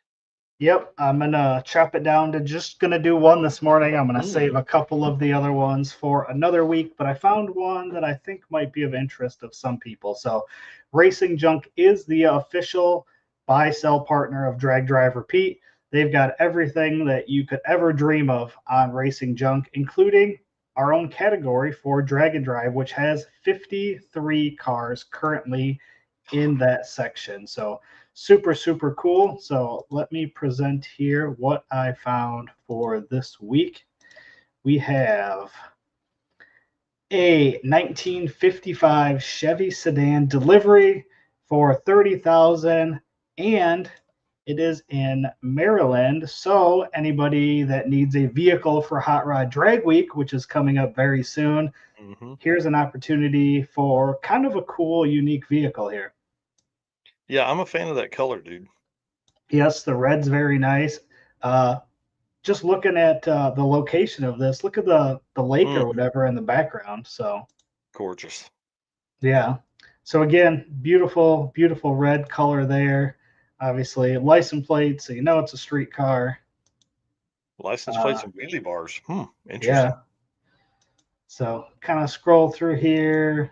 Speaker 2: Yep, I'm gonna chop it down to just gonna do one this morning. I'm gonna save a couple of the other ones for another week, but I found one that I think might be of interest of some people. So, Racing Junk is the official buy-sell partner of Drag Drive Repeat. They've got everything that you could ever dream of on Racing Junk, including our own category for Drag and Drive, which has 53 cars currently in that section. So super, super cool. So let me present here what I found for this week. We have a 1955 Chevy sedan delivery for $30,000, and it is in Maryland. So anybody that needs a vehicle for Hot Rod Drag Week, which is coming up very soon, here's an opportunity for kind of a cool, unique vehicle here.
Speaker 1: Yeah, I'm a fan of that color, dude.
Speaker 2: Yes, the red's very nice. Just looking at the location of this, look at the lake or whatever in the background. So
Speaker 1: gorgeous.
Speaker 2: Yeah. So again, beautiful, beautiful red color there. Obviously, license plate, so you know it's a street car.
Speaker 1: License plates and wheelie bars. Interesting.
Speaker 2: Yeah. So kind of scroll through here.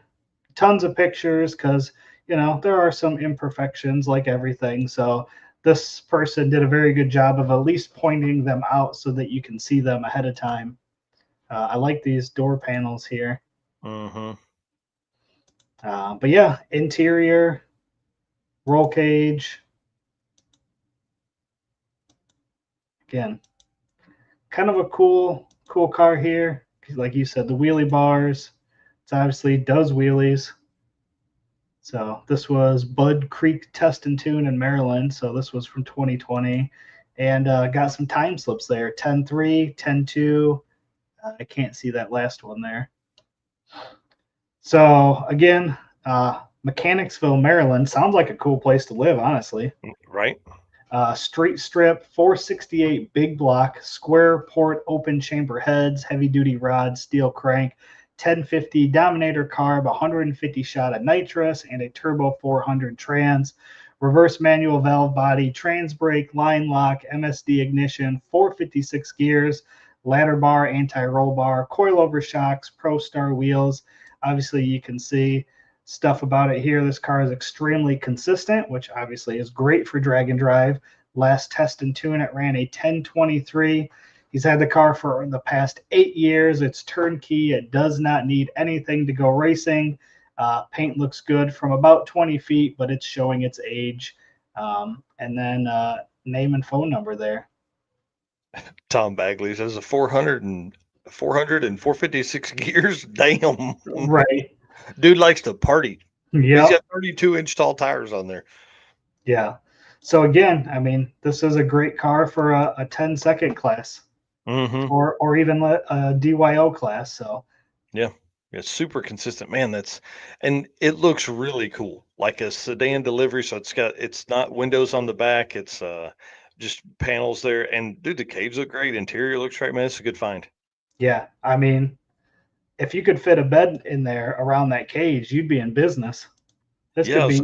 Speaker 2: Tons of pictures because, there are some imperfections like everything. So this person did a very good job of at least pointing them out so that you can see them ahead of time. I like these door panels here. But yeah, interior, roll cage. Again, kind of a cool car here. Like you said, the wheelie bars. It obviously does wheelies. So this was Bud Creek Test and Tune in Maryland. So this was from 2020. And got some time slips there, 10-3, 10-2. I can't see that last one there. So again, Mechanicsville, Maryland. Sounds like a cool place to live, honestly.
Speaker 1: Right.
Speaker 2: Street strip, 468 big block, square port open chamber heads, heavy duty rod, steel crank, 1050 Dominator carb, 150 shot of nitrous, and a turbo 400 trans. Reverse manual valve body, trans brake, line lock, MSD ignition, 456 gears, ladder bar, anti-roll bar, coilover shocks, Pro Star wheels. Obviously, you can see stuff about it here. This car is extremely consistent, which obviously is great for drag and drive. Last test and tune, it ran a 1023. He's had the car for the past 8 years. It's turnkey. It does not need anything to go racing. Paint looks good from about 20 feet, but it's showing its age. And then name and phone number there.
Speaker 1: Tom Bagley says a 400 and 456 gears. Damn.
Speaker 2: Right.
Speaker 1: Dude likes to party.
Speaker 2: Yeah.
Speaker 1: He's got 32-inch tall tires on there.
Speaker 2: Yeah. So again, I mean, this is a great car for a 10-second class, or even a DYO class. So
Speaker 1: yeah, it's super consistent, man. And it looks really cool, like a sedan delivery. So it's not windows on the back. It's just panels there. And dude, the caves look great. Interior looks great, man. It's a good find.
Speaker 2: Yeah, I mean, if you could fit a bed in there around that cage, you'd be in business. This could be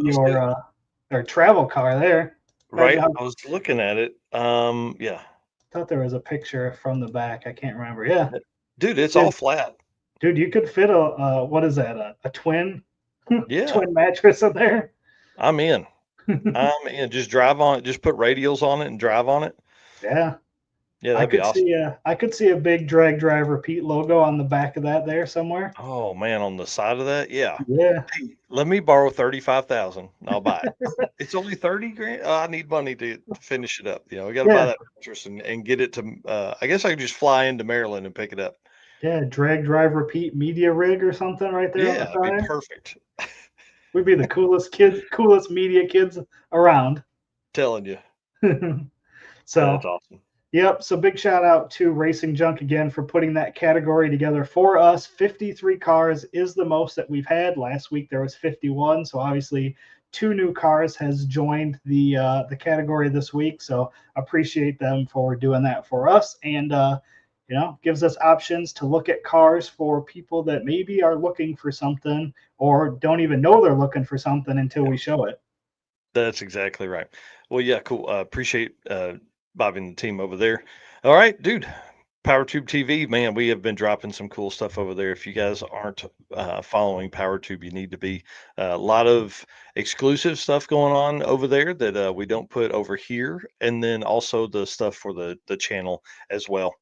Speaker 2: your travel car there.
Speaker 1: Right. I was looking at it. Yeah.
Speaker 2: I thought there was a picture from the back. I can't remember. Yeah.
Speaker 1: Dude, it's all flat.
Speaker 2: Dude, you could fit what is that? A twin?
Speaker 1: Yeah.
Speaker 2: Twin mattress in there.
Speaker 1: I'm in. Just drive on it. Just put radials on it and drive on it.
Speaker 2: Yeah.
Speaker 1: Yeah, that'd be awesome.
Speaker 2: I could see a big Drag Drive Repeat logo on the back of that there somewhere.
Speaker 1: Oh man, on the side of that, yeah.
Speaker 2: Yeah.
Speaker 1: Hey, let me borrow 35,000. I'll buy it. It's only 30 grand. I need money to finish it up. We got to buy that mattress and get it to. I guess I could just fly into Maryland and pick it up.
Speaker 2: Yeah, Drag Drive Repeat media rig or something right there.
Speaker 1: Yeah, it'd be perfect.
Speaker 2: We'd be the coolest media kids around.
Speaker 1: Telling you.
Speaker 2: So
Speaker 1: that's awesome.
Speaker 2: Yep. So big shout out to Racing Junk again for putting that category together for us. 53 cars is the most that we've had. Last week there was 51. So obviously 2 new cars has joined the category this week. So appreciate them for doing that for us, and gives us options to look at cars for people that maybe are looking for something or don't even know they're looking for something until we show it.
Speaker 1: That's exactly right. Well, yeah, cool. Appreciate Bobby and the team over there. All right, dude. PowerTube TV, man, we have been dropping some cool stuff over there. If you guys aren't following PowerTube, you need to be. A lot of exclusive stuff going on over there that we don't put over here, and then also the stuff for the channel as well.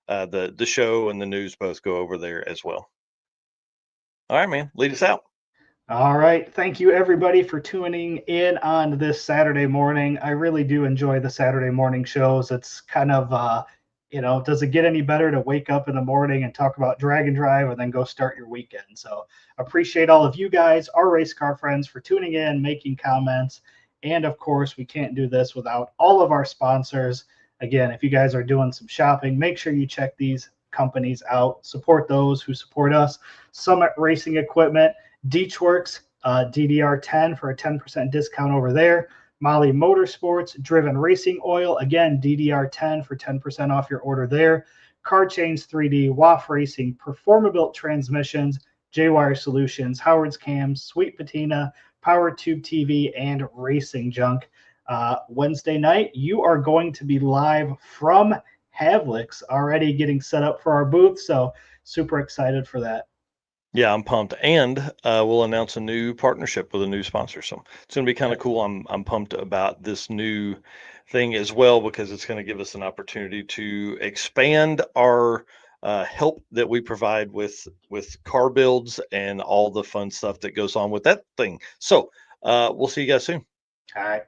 Speaker 1: The show and the news both go over there as well. All right, man, lead us out.
Speaker 2: All right. Thank you, everybody, for tuning in on this Saturday morning. I really do enjoy the Saturday morning shows. It's kind of, does it get any better to wake up in the morning and talk about drag and drive and then go start your weekend? So appreciate all of you guys, our race car friends, for tuning in, making comments. And of course, we can't do this without all of our sponsors. Again, if you guys are doing some shopping, make sure you check these companies out. Support those who support us. Summit Racing Equipment, Deechworks, DDR10 for a 10% discount over there. Molly Motorsports, Driven Racing Oil, again, DDR10 for 10% off your order there. Car Chains 3D, WAF Racing, Performabuilt Transmissions, J-Wire Solutions, Howard's Cams, Sweet Patina, PowerTube TV, and Racing Junk. Wednesday night, you are going to be live from Havlicks, already getting set up for our booth, so super excited for that.
Speaker 1: Yeah, I'm pumped, and we'll announce a new partnership with a new sponsor. So it's going to be kind of cool. I'm pumped about this new thing as well, because it's going to give us an opportunity to expand our help that we provide with car builds and all the fun stuff that goes on with that thing. So we'll see you guys soon.
Speaker 2: All right.